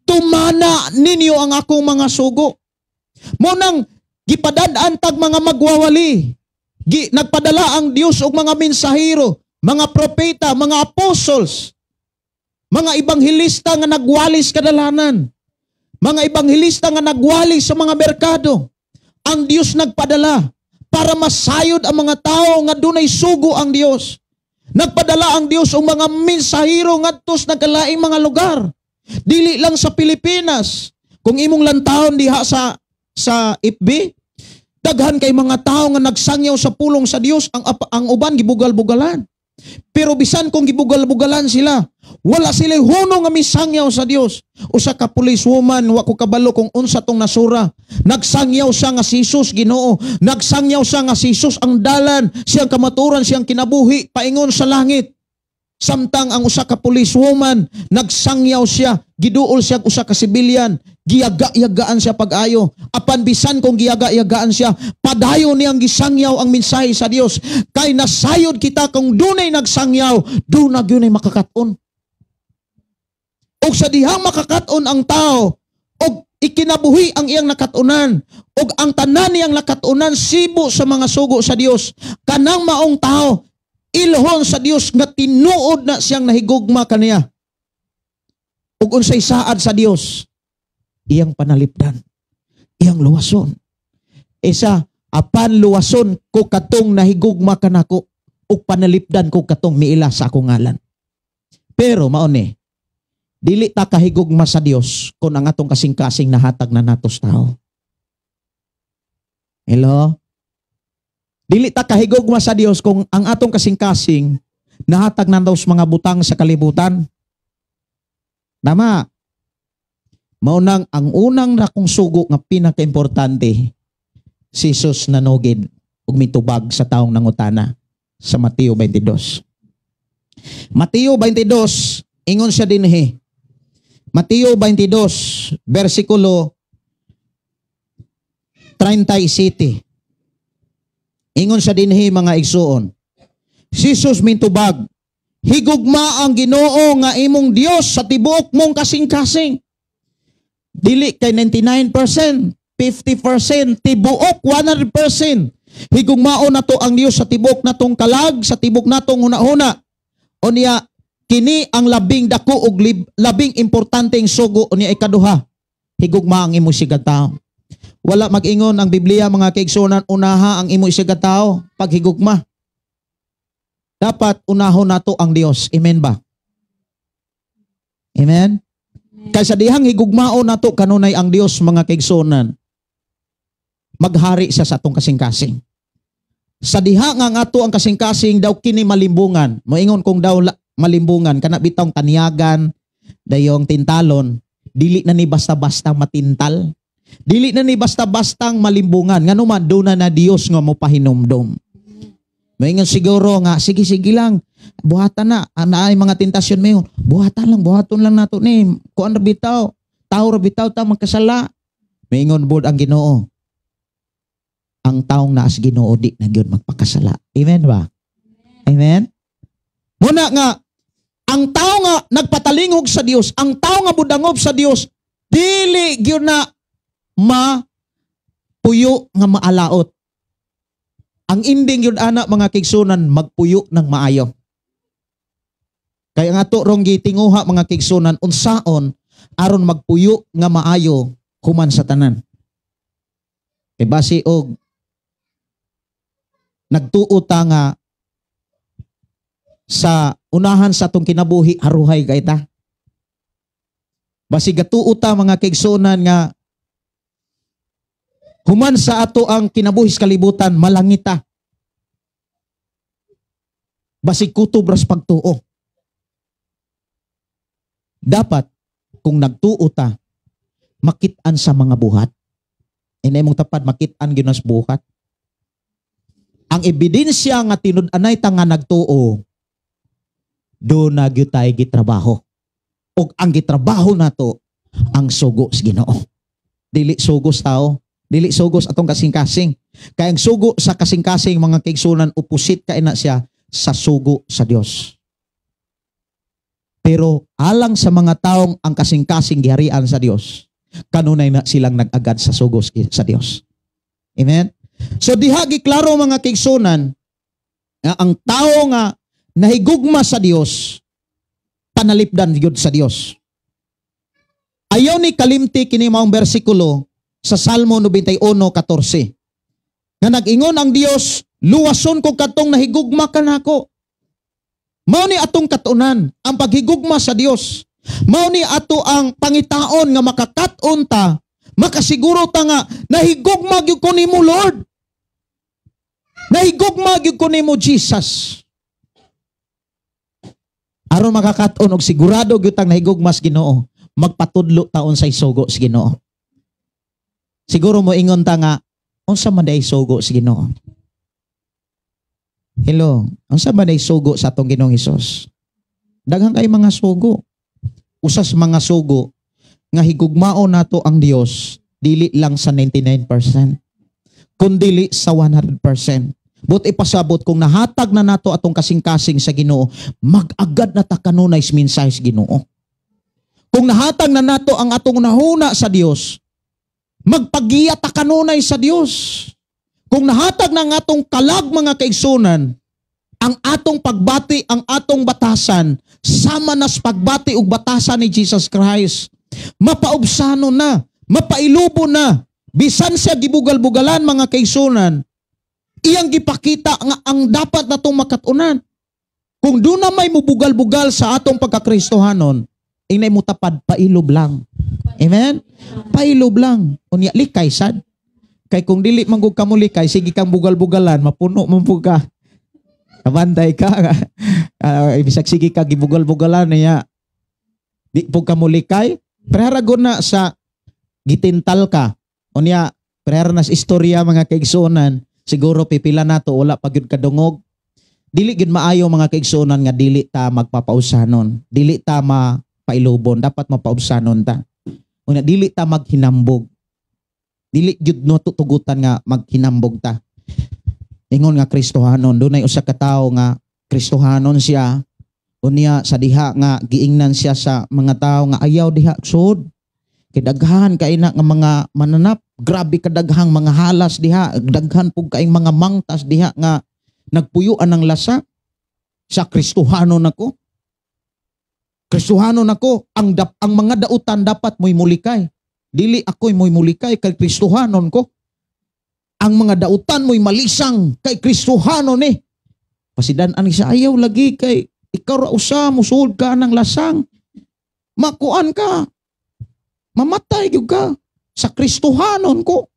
tumana ninyo ang akong mga sugo. Munang gipadad-an tag mga magwawali. Nagpadala ang Dios og mga mensahero, mga propeta, mga apostles, mga ebanghilista nga nagwalis kadalanan, mga ebanghilista nga nagwalis sa mga merkado. Ang Dios nagpadala para masayod ang mga tao nga dunay sugo ang Dios. Nagpadala ang Dios og mga mensahero ngadto sa nagkalaing mga lugar. Dili lang sa Pilipinas. Kung imong lantahon diha sa FB, daghan kay mga tao nga nagsangyaw sa pulong sa Dios, ang uban gibugal-bugalan. Pero bisan kung gibugal-bugalan sila, wala sila hunong nga misangyaw sa Dios. Usa ka policewoman, wa ko kabalo kung unsa tong nasura. Nagsangyaw siya nga si Jesus Ginoo. Nagsangyaw siya nga si Jesus ang dalan, siyang kamaturan, siyang kinabuhi paingon sa langit. Samtang ang usa ka policewoman, nagsangyaw siya, giduol siya usa ka sibilyan, giyaga-yagaan siya pag-ayo. Apan bisan kung giyaga-yagaan siya, padayon niyang gisangyaw ang mensahe sa Dios. Kay nasayod kita kung dunay nagsangyaw, dunag yun ay makakaton. O sa dihang makakaton ang tao, o ikinabuhi ang iyang nakatunan, o ang tanan niyang nakatunan sibo sa mga sugo sa Dios, kanang maong tao, ilhon sa Dios nga tinuod na siyang nahigugma kaniya. Ug unsay saad sa Dios, iyang panalipdan, iyang luwason. Isa, apan luwason ko katong nahigugma kanako, ug panalipdan ko katong miila sa akong ngalan. Pero mauni, dili ta kahigugma sa Dios kung ang atong kasing-kasing nahatag na natos tao. Hello? Dili ta kahigugma sa Dios kung ang atong kasing-kasing nahatag na daw mga butang sa kalibutan. Nama, maunang ang unang nakong sugo nga pinaka-importante, si Jesus nanugid ug mitubag sa taong nangutana sa Mateo 22. Mateo 22, ingon siya dinhi. Mateo 22, versikulo 37. Ingon sa dinhi mga igsuon. Jesus mintubag, higugma ang Ginoo nga imong Dios sa tibuok mong kasing-kasing. Dili kay 99%, 50%, tibuok 100%. Higugmao nato ang Dios sa tibuok natong kalag, sa tibuok natong huna-huna. O niya, kini ang labing dako ug labing importanteng sugo o niya ikaduha. Higugma ang imong sigad tawo. Wala mag-ingon ang Biblia mga kaigsunan, unaha ang imo isagad tao paghigugma. Dapat unahon nato ang Dios. Amen ba? Amen? Kaysa dihang higugmao nato kanunay ang Dios mga kaigsunan, maghari siya sa atong kasing-kasing. Sa diha nga ato ang kasing-kasing daw kini malimbungan. Moingon kung daw malimbungan kana bitong taniyagan dayong tintalon, dili na ni basta-basta matintal. Dili na ni basta-bastang malimbungan. Ngano man, doon na Dios nga mo pahinomdom. Maingon siguro nga, sige lang, buhatan na. Anaay mga tentasyon mayon. Buhaton lang nato ni. Kuan rabitaw, tao rabitaw ta magkasala. Maingon bod ang Ginoo. Ang taong naas Ginoo di na gyud magpakasala. Amen ba? Amen? Muna nga, ang tao nga nagpatalingog sa Dios, ang tao nga budangob sa Dios, dili gyud na puyo nga maalaot. Ang ending yun ana mga kigsunan, magpuyo ng maayo. Kaya nga to rong gitinguha mga kigsunan, unsaon aron magpuyo nga maayo human sa tanan. Kay basi og nagtuo ta nga sa unahan sa tong kinabuhi haruhay kay ta. Basi gatuo ta mga kigsunan nga human sa ato ang kinabuhis kalibutan, malangita. Basig kutob ras pagtuo. Dapat, kung nagtuo ta, makit-an sa mga buhat. Inay mong tapad, makit-an ginas buhat. Ang ebidensya nga tinud-anay ta nga nagtuo, do na gyud tay gitrabaho. Og ang gitrabaho nato, ang sugo sa Ginoo. Dili sugos tao. Dili sugos atong kasing-kasing. Kaya ang sugo sa kasing-kasing mga kaigsunan, opposite ka ina siya sa sugo sa Dios. Pero alang sa mga taong ang kasing-kasing giharian sa Dios, kanunay na silang nag-agad sa sugo sa Dios. Amen? So diha giklaro mga kaigsunan, nga ang tao nga nahigugma sa Dios, panalipdan gyud sa Dios. Ayaw ni kalimti kini maong bersikulo sa Salmo 91:14. Na nag-ingon ang Dios, luwason ko katong nahigugma kanako. Mao ni atong katunan, ang paghigugma sa Dios. Mao ni ato ang pangitaon nga makakaton ta, makasiguro ta nga nahigugma gyud ko nimo Lord. Nahigugma gyud ko nimo Jesus. aron makakaton og sigurado gyud tang nahigugmas Ginoo, magpatudlo taon sa isugo sa Ginoo. Siguro mo ingon ta nga unsa man day sugo sa Ginoo? Hello, unsa man day sugo sa atong Ginoong Hesus? Daghang kay mga sugo. Usas mga sugo nga higugmao nato ang Dios dili lang sa 99%, kundi sa 100%. But ipasabot kung nahatag na nato atong kasing-kasing sa Ginoo, mag-agad na ta kanunay sa mensahe sa Ginoo. Kung nahatag na nato ang atong nahuna sa Dios, magpagiya ta kanunay sa Dios. Kung nahatag na ang atong kalag mga kaigsunan, ang atong pagbati, ang atong batasan, sama na sa pagbati ug batasan ni Jesus Christ, mapaubsano na, mapailubo na, bisan siya gibugal-bugalan mga kaigsunan, iyang gipakita nga ang dapat natong makatunan. Kung doon na may mubugal-bugal sa atong pagkakristohanon, inay mo tapad, pailob lang. Amen? Pailob lang. Unya, likay sad. Kay kung dili manggug ka mo likay, sige kang bugal-bugalan, mapuno mo po ka. Kabantay ka. Ibisag sige ka, gibugal-bugalan niya. Di po ka mo likay. Preharagon na sa gitintal ka. Unya, prehara na sa istorya mga kaigsunan. Siguro pipila na to, wala pag yun kadungog. Dili yun maayo mga kaigsunan nga dili ta magpapausanon. Dili ta mapailubon. Dapat mapausanon ta. Una, dili ta maghinambog. Dili yun no tutugutan nga maghinambog ta. Ingon nga Kristohanon. Doon ay usa ka tawo nga Kristohanon siya. Unya sa diha nga giingnan siya sa mga tawo nga ayaw diha sud. Kidaghan kay na nga mga mananap. Grabe kadaghang mga halas diha. Daghan pug kaing mga mangtas diha nga nagpuyuan ng lasa. Sa Kristohanon nako. Kristohanon nako. Ang mga dautan dapat mo'y mulikay. Dili ako'y mo'y mulikay kay Kristohanon ko. Ang mga dautan mo'y malisang kay Kristohanon eh. Pasidan-an siya ayaw lagi kay ikaw ra usa musuod ka ng lasang. Makuan ka. Mamatay gyud ka sa Kristohanon ko.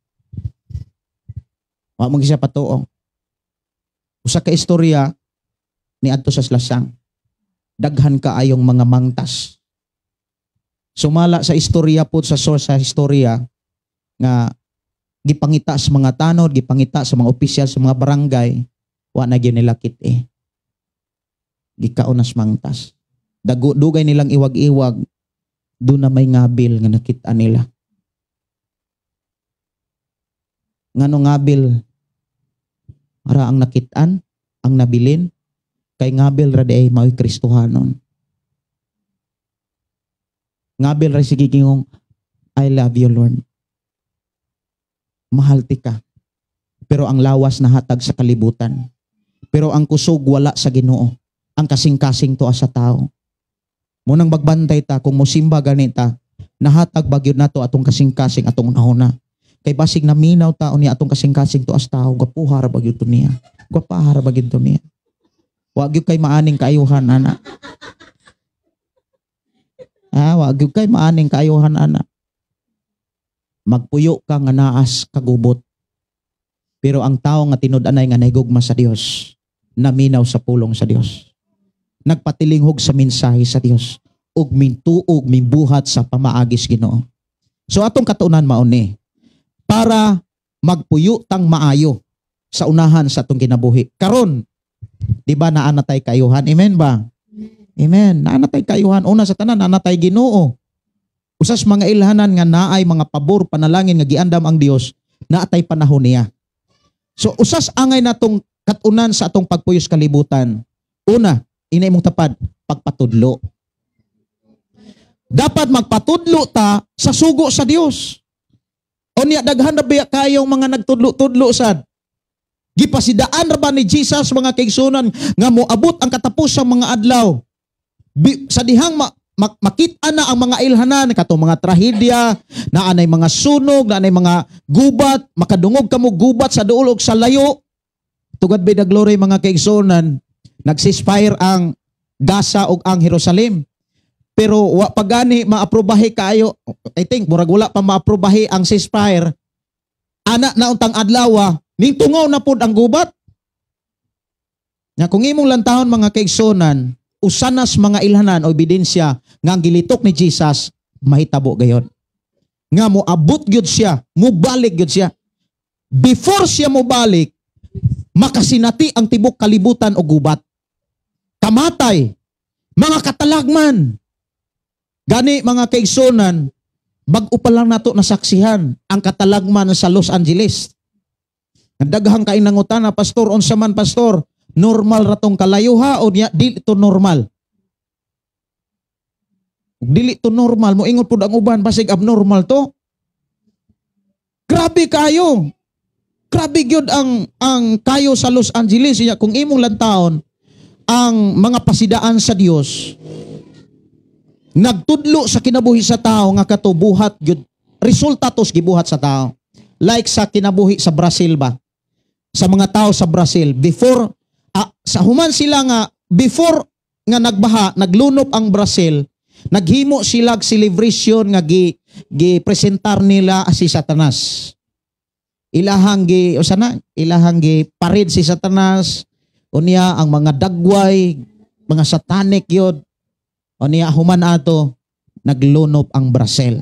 Wa mo siya patuo. Usa ka istorya ni adto sa lasang. Daghan ka ayong mga mangtas. Sumala sa istorya po sa source sa istorya nga gipangita sa mga tanod, gipangita sa mga opisyal sa mga barangay, wa na gyud nila kit eh. Gikaon nas mangtas. Dugay nilang iwag-iwag, doon na may ngabil nga nakita nila. Ngano ngabil? Ara ang nakitaan, ang nabilin, kay ngabil ra ay mao'y Kristohanon. Ngabil ra sige kingong, I love you Lord. Mahal ti ka. Pero ang lawas nahatag sa kalibutan. Pero ang kusog wala sa Ginoo. Ang kasing-kasing to sa tao. Munang bagbantay ta kung musimba ganita, nahatag bagyod nato atong kasing-kasing atong nahuna. Kay basig naminaw taon niya atong kasing-kasing to as tao, gapuhar bagyod to niya. Gapahar bagyod to niya. Wa gyud kay maaning kaayuhan ana. Wa gyud kay maaning kaayuhan ana. Magpuyo ka nga naas kagubot. Pero ang tao nga tinud-anay nga nahigugma sa Dios, naminaw sa pulong sa Dios. Nagpatilinghog sa mensahe sa Dios ug mintuog mimbuhat sa pamaagis Ginoo. So atong katunan mao ni para magpuyo tang maayo sa unahan sa atong kinabuhi. Karon, di ba naanatay kayuhan? Amen ba? Amen. Naanatay kayuhan una sa tanan, naanatay Ginoo. Usas mga ilhanan nga naay mga pabor panalangin nga giandam ang Dios, naatay panahon niya. So usas angay natong katunan sa atong pagpuyos kalibutan. Una, inay mong tapad, pagpatudlo. Dapat magpatudlo ta sa sugo sa Dios. Unya daghan na biya kayong mga nagtudlo-tudlo sad. Gipasidaan ra ba ni Jesus mga kaigsunan nga moabot ang katapusang mga adlaw. Sa dihang makita na ang mga ilhanan, katong mga trahedya, na anay mga sunog, na anay mga gubat, makadungog kamo gubat sa duol ug sa layo. Tugad by the glory mga kaigsunan, nagsispire ang Gaza ug ang Jerusalem. Pero wa pa gani maaprobahi kayo. I think murag wala pa maaprobahi ang ceasefire. Ana na untang adlaw, ning tungaw na pud ang gubat. Nga kung imong lantahon mga kaigsunan, usanas mga ilhanan o ebidensya nga ang gilitok ni Jesus mahitabo gayon. Nga mo abot gyud siya, mo balik gyud siya. Before siya mo balik, makasinati ang tibok kalibutan o gubat. Kamatay, mga katalagman. Gani mga kaigsunan, bag-o pa lang nato nasaksihan ang katalagman sa Los Angeles. Nagdaghang kain nangutana, pastor, unsa man pastor, normal ratong kalayuha o dili to normal? Dili to normal, mo ingon pud ang uban basig abnormal to. Grabe kayo. Grabe gyud ang kayo sa Los Angeles ya kung imong lantawon ang mga pasidaan sa Dios. Nagtudlo sa kinabuhi sa tao nga katubuhat gyud resulta tos gibuhat sa tao. Like sa kinabuhi sa Brazil ba? Sa mga tao sa Brazil before sa human sila nga before nga nagbaha, naglunop ang Brazil, naghimo sila celebration nga gi-presentar nila si Satanas. Ilahang gi parid si Satanas, unya ang mga dagway, mga satanic yod, unya human ato naglunop ang Brazil.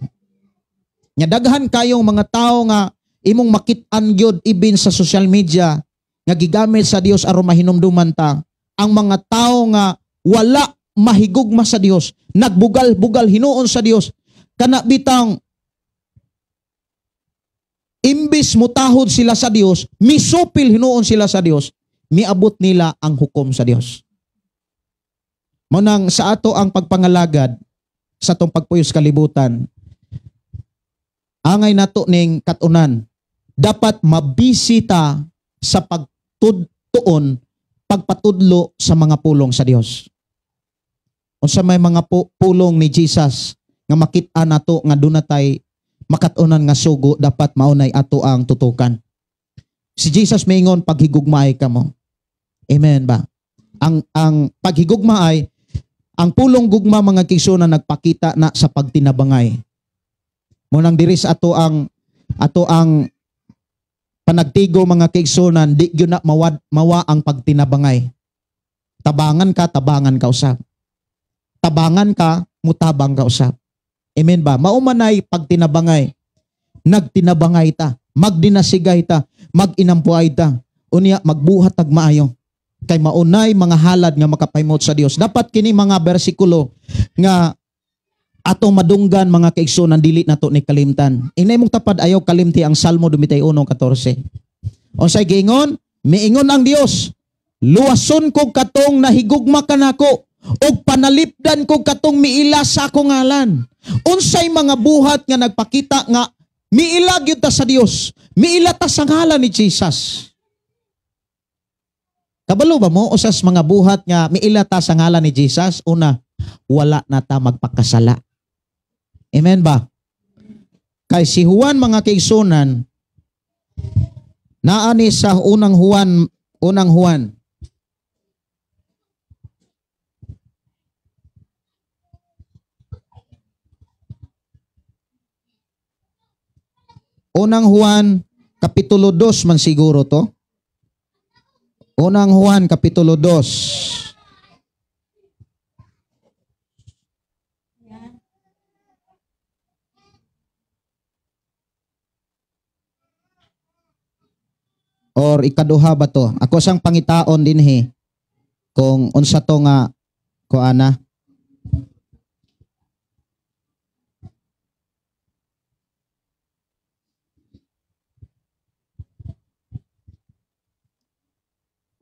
Nya daghan kayong mga tao nga imong makit-an gyud ibin sa social media nga gigamit sa Dios aron mahinumduman ta. Ang mga tao nga wala mahigugma sa Dios, nagbugal-bugal hinuon sa Dios, kana bitang imbis mutahod sila sa Dios, misupil hinuon sila sa Dios, miabot nila ang hukom sa Dios. Munang sa ato ang pagpangalagad sa atong pagpuyos kalibutan, angay nato ning katunan, dapat mabisita sa pagtuon, pagpatudlo sa mga pulong sa Dios. Unsa may mga pulong ni Jesus nga makit-an nato nga dunatay makatunan nga sugo, dapat maunay ato ang tutukan. Si Jesus maingon paghigugmaay kamo. Amen ba? Ang paghigugmaay, ang pulong gugma mga kigsunan nagpakita na sa pagtinabangay. Munang diri sa ato ang panagtigo mga kaigsunan, di gyud na mawa ang pagtinabangay. Tabangan ka usab. Tabangan ka, mutabang ka usab. Amen ba? Maumanay pagtinabangay. Nagtinabangay ta, magdinasigay ta, maginampuay ta, unya magbuhat tag maayo. Kay maunay mga halad nga makapahimot sa Dios. Dapat kini mga bersikulo nga atong madunggan mga kaigsunan, dili nato ni kalimtan. Inay mong tapad ayaw kalimti ang Salmo 21:14. Unsay giingon? Miingon ang Dios, luwason ko katong nahigugma kanako ug panalipdan ko katong miila sa akong ngalan. Unsay mga buhat nga nagpakita nga miila gyud ta sa Dios, miila ta sa ngalan ni Jesus. Kabalo ba mo usas mga buhat nga miila ta sa ngalan ni Jesus? Una, wala na ta magpakasala. Amen ba? Kay si Juan mga kaigsunan, naani sa unang Juan. Unang Juan, Kapitulo 2 man siguro to. Unang Juan, Kapitulo 2. Or ikaduha ba to? Ako sang pangitaon din kung unsa to nga kuana.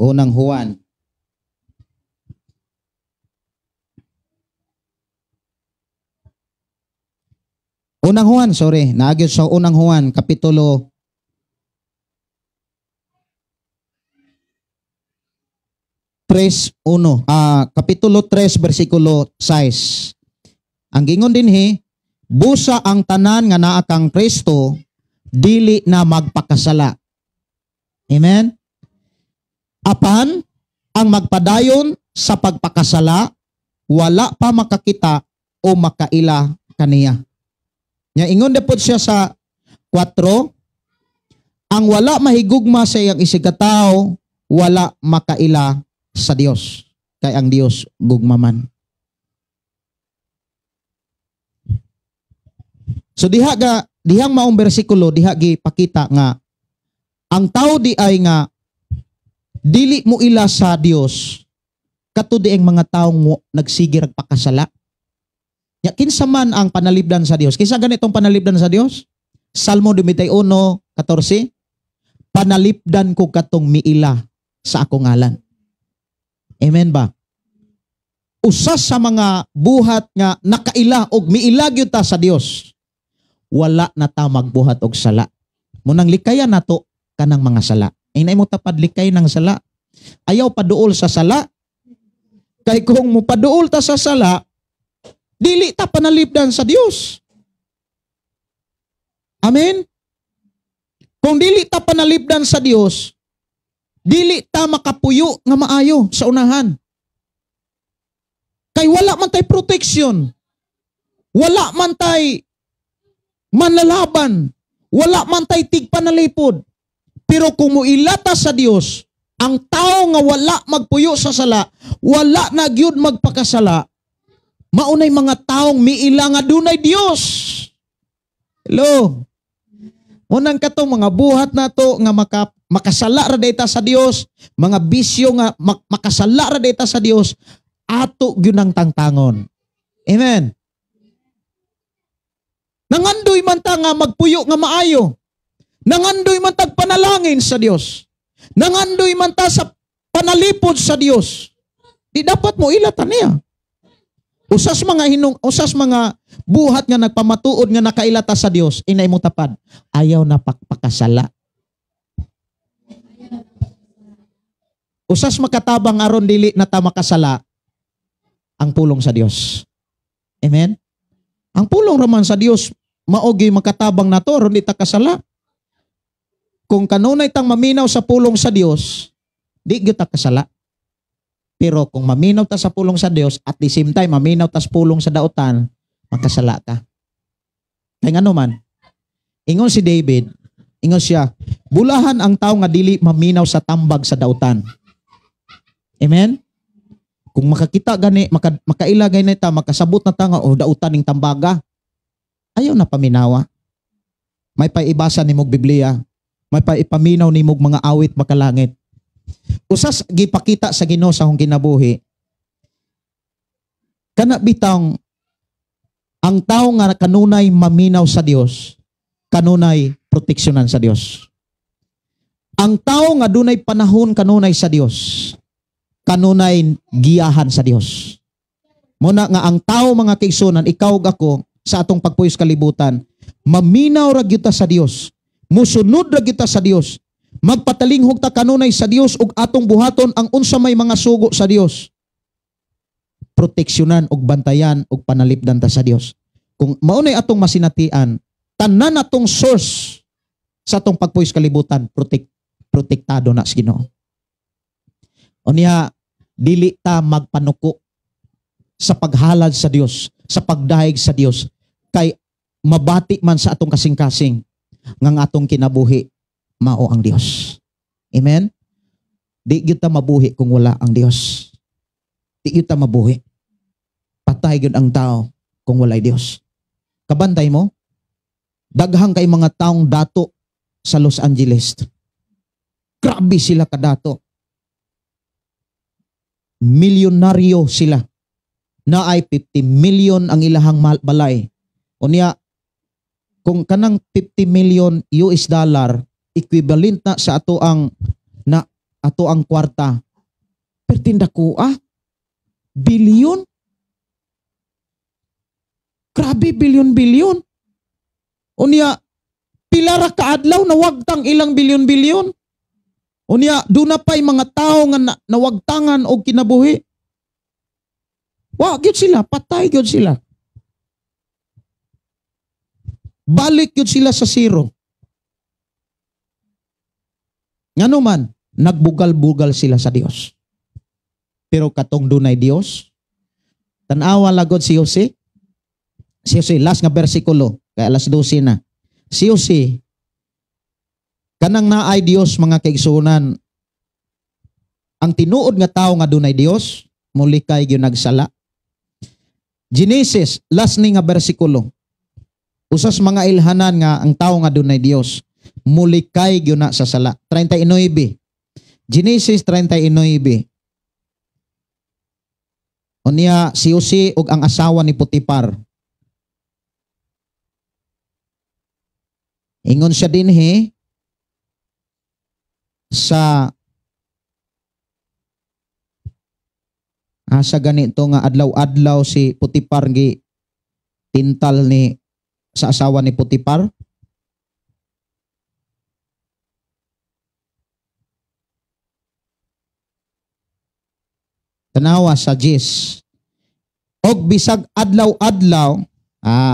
Unang Juan. Naagyo sa Unang Juan, Kapitulo 3:1. Kapitulo 3, versikulo 6. Ang gingon din busa ang tanan nga naa kang Kristo, dili na magpakasala. Amen? Apan, ang magpadayon sa pagpakasala, wala pa makakita o makaila kaniya. Nya ingon dapot siya sa 4, ang wala mahigugma sa iyang isigataw, wala makaila sa Dios. kay ang Dios gugmaman. So dihang maong bersikulo diha gipakita nga ang tao di ay nga dili mo ila sa Dios kato di ang mga taong nagsigir pakasala. Ya kinsa man ang panalibdan sa Dios? Kinsa ganitong panalibdan sa Dios? Salmo 21:14. Panalipdan ko katong miila sa akong ngalan. Amen ba? Usa sa mga buhat nga nakaila og miila gyud ta sa Dios. Wala na ta magbuhat og sala. Munang likayan nato kanang mga sala. Inay mo tapad likay ng sala. Ayaw paduol sa sala. Kay kung mo paduol ta sa sala, dili ta panalipdan sa Dios. Amen? Kung dili ta panalipdan sa Dios, dili ta makapuyo nga maayo sa unahan. Kay wala man tay protection. Wala man tay manlalaban. Wala man tay tigpanalipod. Pero kung muilata sa Dios, ang tao nga wala magpuyo sa sala, wala na gyud magpakasala, maunay mga taong miila nga dunay Dios. Hello. Unang katong mga buhat nato nga makasala ra dayta sa Dios, mga bisyo nga makasala ra dayta sa Dios, ato gyud ang tangtangon. Amen. Nangandoy man ta nga magpuyo nga maayo. Nangandoy man tag panalangin sa Dios. Nangandoy man ta sa panalipod sa Dios. Di dapat mo ilatan niya. Usas mga buhat nga nagpamatuod nga nakailata sa Dios, inay mo tapad, ayaw na pakasala. Usas makatabang aron dili na ta makasala, ang pulong sa Dios. Amen? Ang pulong raman sa Dios, maogi makatabang na to, aron di ta kasala. Kung kanunay tang maminaw sa pulong sa Dios, di gyud ta kasala. Pero kung maminaw ta sa pulong sa Dios, at the same time, maminaw ta sa pulong sa dautan, makasala ka. Kaya nga naman, ingon si David, ingon siya, bulahan ang tao nga dili maminaw sa tambag sa dautan. Amen? Kung makakita gani, makailagay na ita, makasabot na ta nga, dautan ning tambaga, ayaw na paminawa. May paibasa ni mog Biblia, may paipaminaw ni mog mga awit makalangit. Usas gipakita sa Ginoo sa akong kinabuhi. Kana bitang ang tao nga kanunay maminaw sa Dios, kanunay proteksyonan sa Dios. Ang tao nga dunay panahon kanunay sa Dios, kanunay giyahan sa Dios. Muna nga ang tao mga kaigsunan, ikaw ug ako sa atong pagpuyos kalibutan, maminaw ra gyud ta sa Dios. Musunod ra kita sa Dios. Magpatalinghog ta kanunay sa Dios ug atong buhaton ang unsa may mga sugo sa Dios. Proteksyonan ug bantayan ug panalipdan ta sa Dios. Kung maunay atong masinatian, tanan atong source sa atong pagpuyos kalibutan, protektado na sa Ginoo. Unya dili ta magpanuko sa paghalad sa Dios, sa pagdahig sa Dios, kay mabati man sa atong kasing-kasing ngang atong kinabuhi mao ang Dios. Amen? Di gyud ta mabuhi kung wala ang Dios. Di gyud ta mabuhi. Patay gyud ang tao kung walay Dios. Kabantay mo, daghang kay mga taong dato sa Los Angeles. Grabe sila kadato. Milyonaryo sila. Naay 50 million ang ilahang balay. Unya kung kanang 50 million US dollar equivalent na sa ato ang kwarta. Pertinda ko bilyon. Grabe bilyon. Unya pila ra ka adlaw nawagtang ilang bilyon. Unya duna pay mga tao nga nawagtangan og kinabuhi. Wa gyud sila, patay gyud sila. Balik yun sila sa zero. Ngano man, nagbugal-bugal sila sa Dios. Pero katong dunay Dios, tanawa lagod si Jose. Si Jose, last nga bersikulo, kay alas 12 na. Si Jose, kanang naay Dios mga kaigsunan, ang tinuod nga tao nga dunay Dios, mulikay gyud nagsala. Genesis, last ni nga bersikulo. Usas mga ilhanan nga ang tao nga dunay Dios, mulikay gyud na sa sala. 39. Genesis 39. Unya si Jose ug ang asawa ni Potifar. Ingon siya dinhi sa ganito nga adlaw-adlaw si Potifar gi tintal ni sa asawa ni Potifar. Tanawa sa Jis. Og bisag adlaw-adlaw,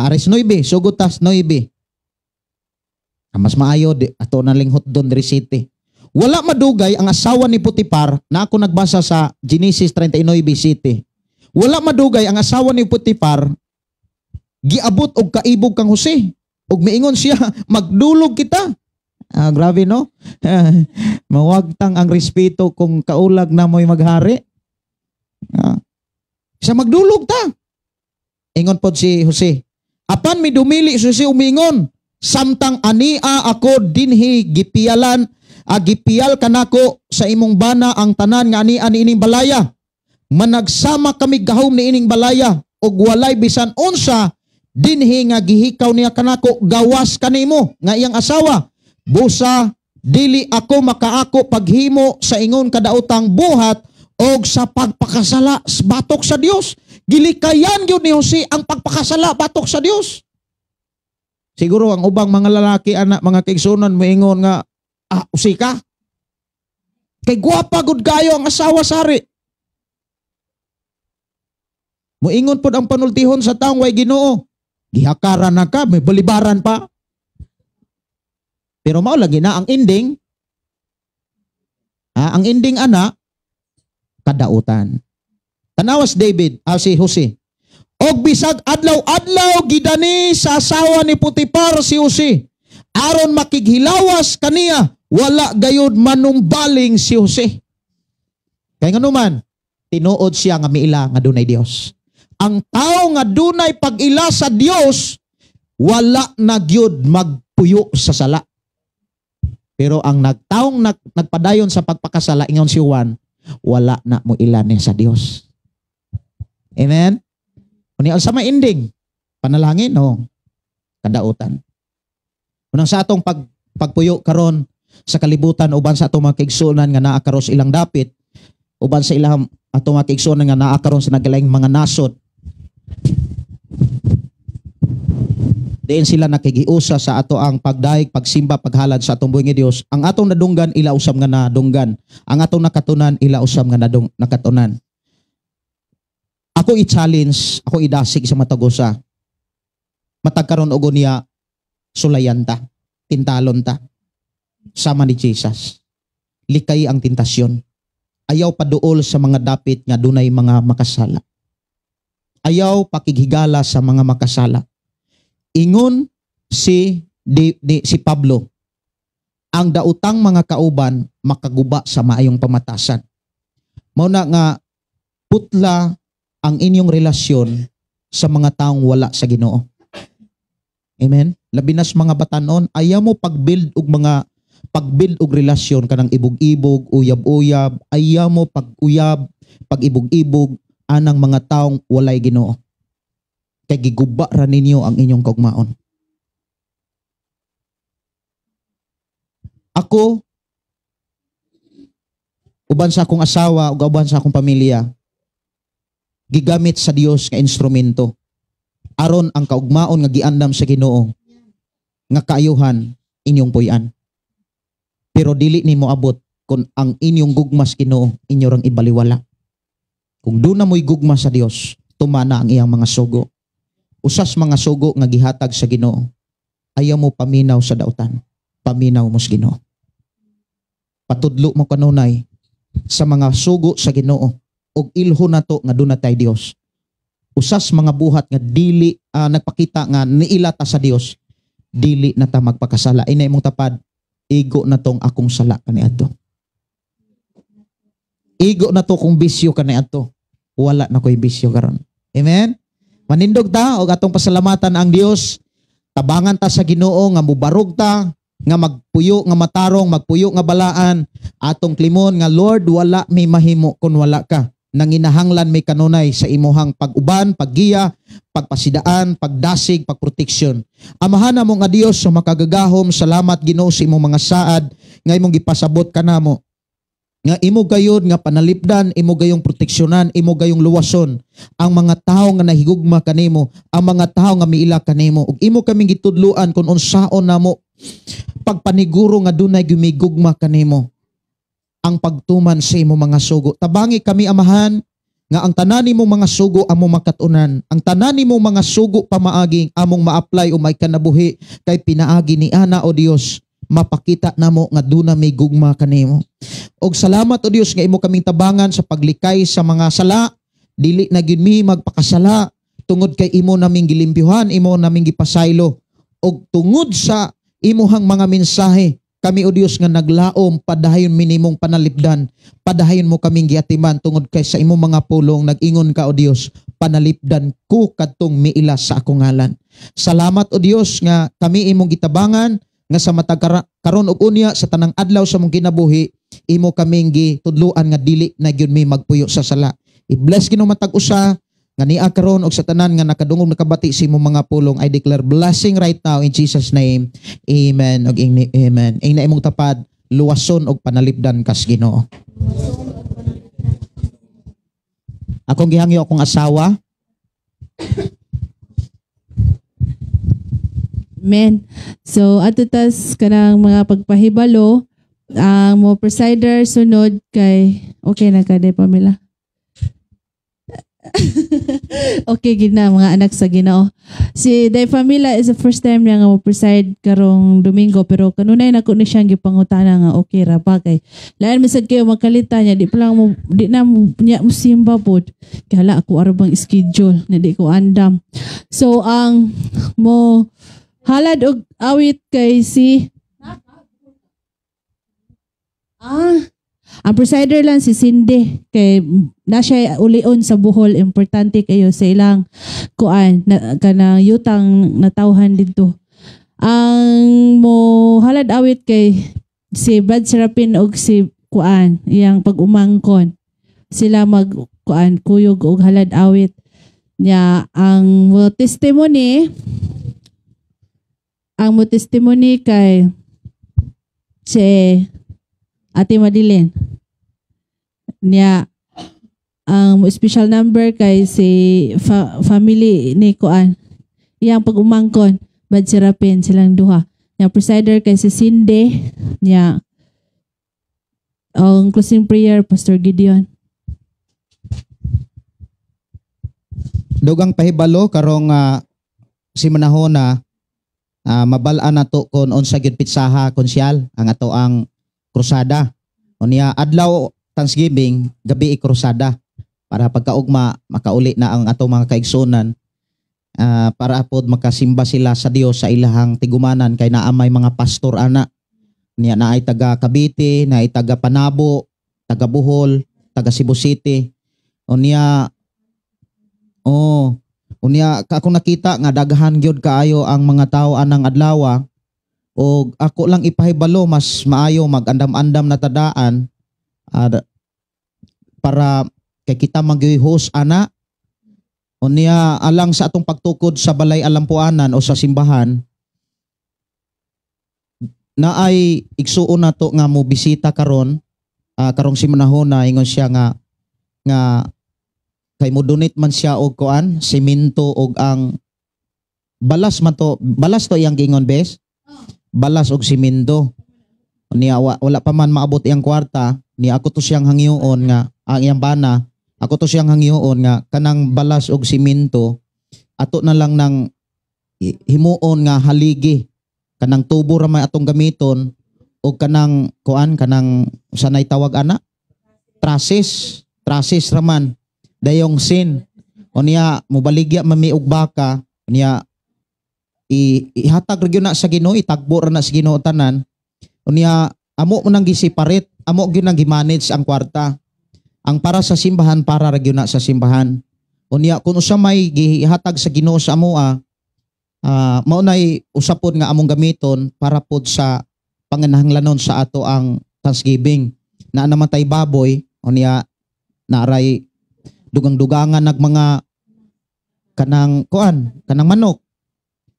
aris 9, sugutas 9. Mas maayo ato na linghot doon diri city. Wala madugay ang asawa ni Potifar na ako nagbasa sa Genesis 39 city. Wala madugay ang asawa ni Potifar giabot og kaibog kang Jose. Og miingon siya, magdulog kita. Grabe no? Mawagtang ang respeto kung kaulag na mo'y maghari. Sa magdulog ta. Ingon pod si Jose. Apan mi dumili si Jose umingon, samtang ania ako dinhi gipialan, gipiyal kanako sa imong bana ang tanan nga ania ni ining balaya. Managsama kami gahom ni ining balaya og walay bisan unsa dinhi nga gihikaw niya kanako gawas kanimo nga iyang asawa. Busa dili ako makaako paghimo sa ingon kadaotang buhat og sa pagpakasala batok sa Dios. Gilikayan gyud ni Jose ang pagpakasala batok sa Dios. Siguro ang ubang mga lalaki anak mga kaigsunan moingon nga Jose ka. Kay gwapa gud kayo ang asawa sari. Moingon pod ang panultihon sa taong way Ginoo. Gihakaran na ka, may balibaran pa. Pero mao lagi na ang ending. Ang ending ana kadautan. Tanawas David, si Jose. Og bisag adlaw-adlaw gidani sa asawa ni Potifar si Jose. Aron makighilawas kaniya, wala gayud manumbaling si Jose. Kaya nga naman, tinuod siya nga miila nga dunay Dios. Ang tao nga dunay pag-ila sa Dios, wala na gyud magpuyo sa sala. Pero ang nagpadayon sa pagpakasala, ingon si Juan, wala na mo ilan sa Dios. Amen? Kung sa ending, panalangin, no? Kadautan. Unang sa atong pagpuyo karon sa kalibutan, uban sa atong mga kaigsunan nga naa karon sa ilang dapit, uban sa ilang atong mga kaigsunan nga naa karon sa nagalaing mga nasod. Diin sila nakigiusa sa ato ang pagdaig, pagsimba, paghalad sa atong buhing Dios. Ang atong nadunggan, ila usab nga nadunggan. Ang atong nakatunan, ila usab nga nakatunan. Ako i-challenge, ako idasig sa matagusa. Matagkaron og niya sulayan ta, tintalon ta. Sama ni Jesus. Likay ang tentasyon. Ayaw paduol sa mga dapit nga dunay mga makasala. Ayaw pakighigala sa mga makasala. Ingon si Pablo, ang dautang mga kauban makaguba sa maayong pamatasan. Mao na nga putla ang inyong relasyon sa mga taong wala sa Ginoo. Amen. Labi nas mga batanon, ayaw mo pag-build og relasyon kanang ibog-ibog, uyab-uyab, ayaw mo pag-uyab, pag-ibog-ibog anang mga taong walay Ginoo. Kay giguba ra ninyo ang inyong kaugmaon. Ako, uban sa akong asawa, ug uban sa akong pamilya, gigamit sa Dios nga instrumento aron ang kaugmaon nga giandam sa Ginoo nga kaayuhan inyong puy-an. Pero dili nimo abot kung ang inyong gugmas Ginoo inyo rang ibaliwala. Kung doon na mo'y gugma sa Dios, tumana ang iyang mga sugo. Usas mga sugo nga gihatag sa Ginoo, ayaw mo paminaw sa dautan, paminaw mo sa Ginoo. Patudlo mo kanunay sa mga sugo sa Ginoo og ilho nato nga doon na tay Dios. Usas mga buhat nga dili nagpakita nga niila ta sa Dios, dili na ta magpakasala. Inay mong tapad, igo na tong akong sala kaniadto. Igo na to kung bisyo kaniadto. wala na ko'y bisyo karon. Amen? Manindog ta, o atong pasalamatan ang Dios. Tabangan ta sa Ginoo nga mubarog ta, nga magpuyo nga matarong, magpuyo nga balaan, atong klimon nga Lord, wala may mahimo kung wala ka. Nanginahanglan may kanunay sa imuhang pag-uban, paggiya, pagpasidaan, pagdasig, pagproteksyon. Amahan mo nga Dios sa makagagahom, salamat Ginoo sa imong mga saad, nga imong gipasabot kanamo. Nga imo gayud nga panalipdan, imo gayong proteksyonan, imo gayong luwason ang mga tao nga nahigugma kanimo, ang mga tao nga miila kanimo, ug imo kaming gitudluan kung unsaon namo pagpaniguro nga dunay gumigugma kanimo ang pagtuman sa imo mga sugo. Tabangi kami amahan nga ang tanan nimo mga sugo among makatunan, ang tanan nimo mga sugo pamaaging among ma-apply o may kanabuhi kay pinaagi ni ana o Dios, mapakita namo nga duna may gugma kanimo. Og salamat o Dios nga imo kaming tabangan sa paglikay sa mga sala, dili na gyud mi magpakasala tungod kay imo naming gilimpyuhan, imo naming gipasaylo, og tungod sa imuhang mga mensahe kami o Dios nga naglaom, padayon minimong panalipdan, padayon mo kaming giatiman tungod kay sa imong mga pulong nag-ingon ka o Dios, panalipdan ko kadtong miila sa akong ngalan. Salamat o Dios nga kami imong gitabangan nga sa matag karon og unya sa tanang adlaw sa mong kinabuhi, imo kaming gitudloan nga dili na gyud mi magpuyo sa sala. I-bless Ginoo matag usa nga niya karon og sa tanan nga nakadungog nakabati sa imong mga pulong. I declare blessing right now in Jesus name. Amen og amen. Ay na imong tapad luwason og panalipdan kas Ginoo. Akong gihangyo akong asawa. Amen. So ato tas kanang mga pagpahibalo, ang mo presider sunod kay okay na ka day Pamela. Okay gina mga anak sa Ginoo. Si Day Famila is the first time niya nga mo preside karong Domingo, pero kanunay nako ni siyang gipangutana nga okay ra ba kay lain misad kayo magkalita niya, di na niya musimba pod kay hala ako arabang schedule na di ko andam. So ang mo halad og awit kay si ang presider lang si Cindy kay na siya ulion sa Bohol, importante kayo sa ilang kuan na kanang yutang natawhan dito. Ang mo halad awit kay si Brad Serapin og si kuan iyang pag-umangkon. Sila mag kuan kuyog og halad awit niya. Ang mo testimony kay si Ate Madeline niya. Ang special number kay si family ni Kuan. Iyang pag-umangkon, Bad Serapin, silang duha. Niya presider kay si Cindy niya. Ang closing prayer, Pastor Gideon. Dugang pahibalo karong si manahon na mabalaan nato kon unsa gyud pitsaha konsyal ang ato ang krusada. Unya adlaw Thanksgiving, gabi krusada para pagkaugma makauli na ang ato mga kaigsunan, para apod makasimba sila sa Dios sa ilahang tigumanan kay naamay mga pastor ana niya na ay taga Cavite, na ay taga Panabo, taga Bohol, taga Cebu City. Unya akong nakita nga daghan gyud kaayo ang mga tao anang adlaw, o ako lang ipahibalo mas maayo mag-andam-andam na tadaan para kay kita mag-host ana. Unya alang sa atong pagtukod sa balay alampuanan o sa simbahan na ay igsuon nato nga mo bisita karon karong simanahon na ingon siya nga kay mo donate man siya og kuan semento og ang balas to iyang giingon bes, balas og semento. Niya wala pa man maabot iyang kwarta, ni ako to siyang hangyoon nga ang iyang bana, ako to siyang hangyoon nga kanang balas og semento ato na lang nang himuon nga haligi kanang tubo ra may atong gamiton og kanang kuan kanang sanay tawag ana traces raman dayong sin. O niya mobaligya mami og baka niya ihatag ra gyud na sa Ginoo, itagbo ra na sa Ginoo tanan. Unya amo mo nang gi-separate, amo gyud nang gi-manage ang kwarta. Ang para sa simbahan, para ra gyud na sa simbahan. Unya kung usa may gihatag sa Ginoo sa amoa, mao nay usapod nga among gamiton para pod sa panganahanglanon sa ato ang Thanksgiving. Na namatay baboy, unya naaray dugang-dugangan nag mga kanang manok.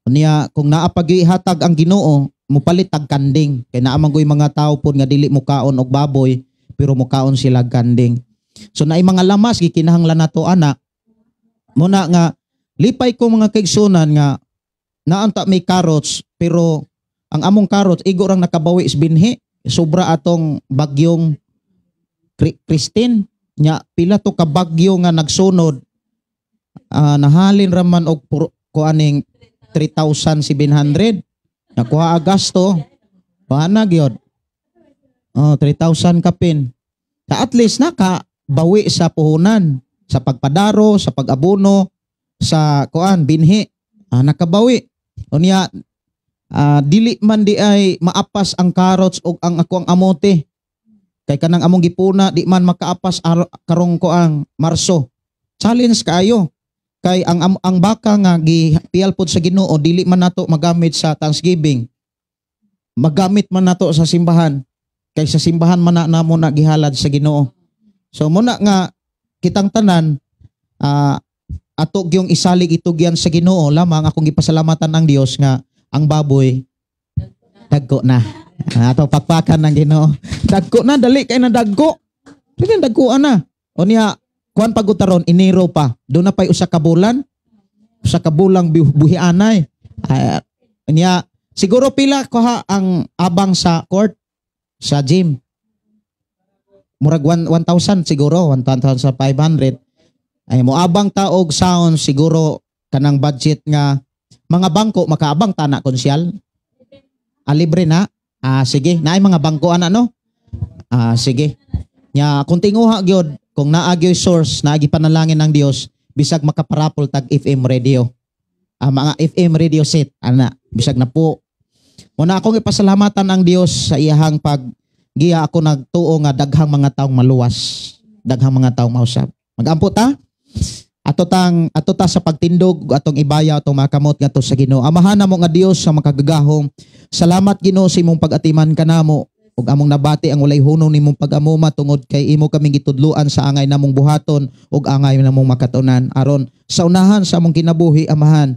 Unya kung naa paghihatag ang Ginoo, mupalit tag kanding. Kay naa man mga tao pod nga dili mo kaon og baboy, pero mo kaon sila kanding. So naay mga lamas gikinahanglan nato ana. Muna nga lipay ko mga kaigsunan nga naanta may carrots, pero ang among carrots igo rang nakabawi is binhi. Sobra atong bagyong Christine nya pila to ka bagyo nga nagsunod. Nahalin raman og kuaning 3,700. Nakuha agasto. Paana gyud. 3,000 kapin. At least nakabawi sa puhunan, sa pagpadaro, sa pag-abono, sa binhi. Nakabawi. Unya dili man di ay maapas ang carrots o ang ako ang amote. Kay kanang among gipuna di man makaapas karong Marso. Challenge kayo. Kay ang baka nga gipial pod sa Ginoo dili man nato magamit sa Thanksgiving. Magamit man nato sa simbahan. Kay sa simbahan man na mo na gihalad sa Ginoo. So muna nga kitang tanan ato gyung isalig itugyan sa Ginoo lamang akong gipasalamatan ang Dios nga ang baboy dagko na. Ato pakpakan ng Ginoo. Dagko na dali kay na dagko. Sige dagkoan na. Unya kuan pagutaron Enero pa. Do na pay usa ka bulan. Usa ka bulang buhianay. Unya siguro pila ko ang abang sa court sa gym. Murag 1,000 siguro, 1,500. Ay moabang ta og sound siguro kanang budget nga mga bangko makaabang ta na konsyal. Libre na. Sige, naay mga bangko ana no. Sige. Nya kung tinguha gyud kung naagyoy source naagi panalangin ng Dios bisag makaparapol tag FM radio. Mga FM radio set ana bisag na po. Muna akong ipasalamatan ang Dios sa iyahang paggiya ako nagtuo nga daghang mga taong maluwas, daghang mga taong mausab. Magampo ta. Ato ta sa pagtindog atong ibaya atong makamot ngadto sa Ginoo. Amahan namo nga Dios sa makagagahom. Salamat Ginoo sa imong pag-atiman kanamo ug among nabati ang walay hunong nimong pag-amuma tungod kay imo kaming gitudluan sa angay namong buhaton ug angay namong makatunan aron sa unahan sa among kinabuhi amahan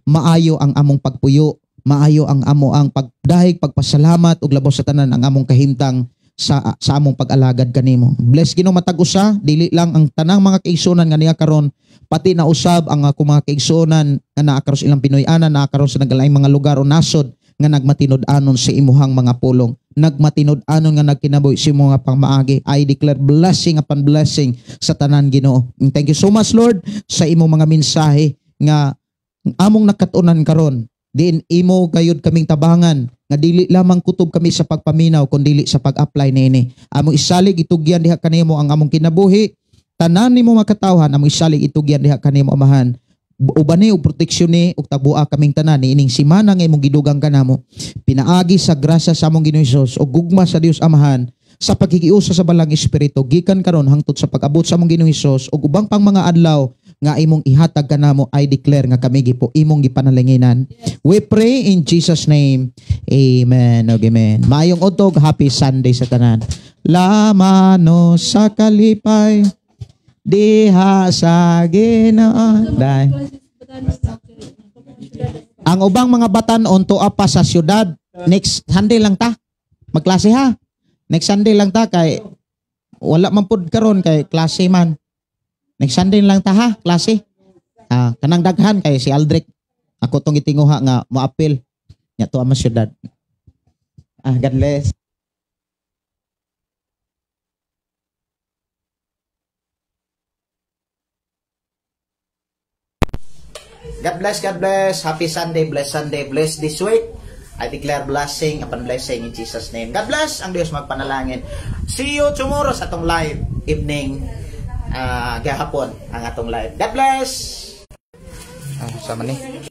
maayo ang among pagpuyo, maayo ang ang pagdahig, pagpasalamat ug labos sa tanan ang among kahimtang sa among pag-alagad kanimo. Bless Ginoo matag usa, dili lang ang tanang mga kaigsunan nga niya karon, pati na usab ang ako mga kaigsunan nga naa karon sa ilang Pinoy-anan, naa karon sa nagalaing mga lugar o nasod nga nagmatinud-anon sa imuhang mga pulong, nagmatinud-anon nga nagkinabuhi sa imong pangmaagi. I declare blessing upon blessing sa tanan Ginoo. Thank you so much Lord sa imong mga mensahe nga among nakatunan karon. Diin imo gayud kaming tabangan nga dili lamang kutob kami sa pagpaminaw kundi sa pag-apply niini. Among isalig itugyan diha kanimo ang among kinabuhi. Tanan nimo makatawhan among isalig itugyan diha kanimo amahan. Ubani og proteksyon ni ug tabua kaming tanan niining semana nga imong gidugang kanamo. Pinaagi sa grasya sa among Ginoong Hesus ug gugma sa Dios amahan sa pagkikiusa sa balang espiritu gikan karon hangtod sa pag-abot sa among Ginoong Hesus ug ubang pang mga adlaw nga imong ihatag kanamo. I declare nga kami gipo imong gipanalinginan. We pray in Jesus name. Amen. Amen. Maayong utog, happy Sunday sa tanan. Lamano sa kalipay diha sa Ginoo. Ang ubang mga batan-on tuwa pa sa syudad. Next Sunday lang ta. Magklase ha. Next Sunday lang ta kay wala man pud karon kay klase man. Next Sunday lang ta ha, klase. Kanang daghan kay si Aldrich. Ako tong itinguha nga moapil. Nya tuwa man syudad. God bless. God bless, God bless. Happy Sunday, bless this week. I declare blessing upon blessing in Jesus' name. God bless. Ang Diyos magpanalangin. See you tomorrow sa atong live evening. Gahapon ang atong live. God bless. Sama ni.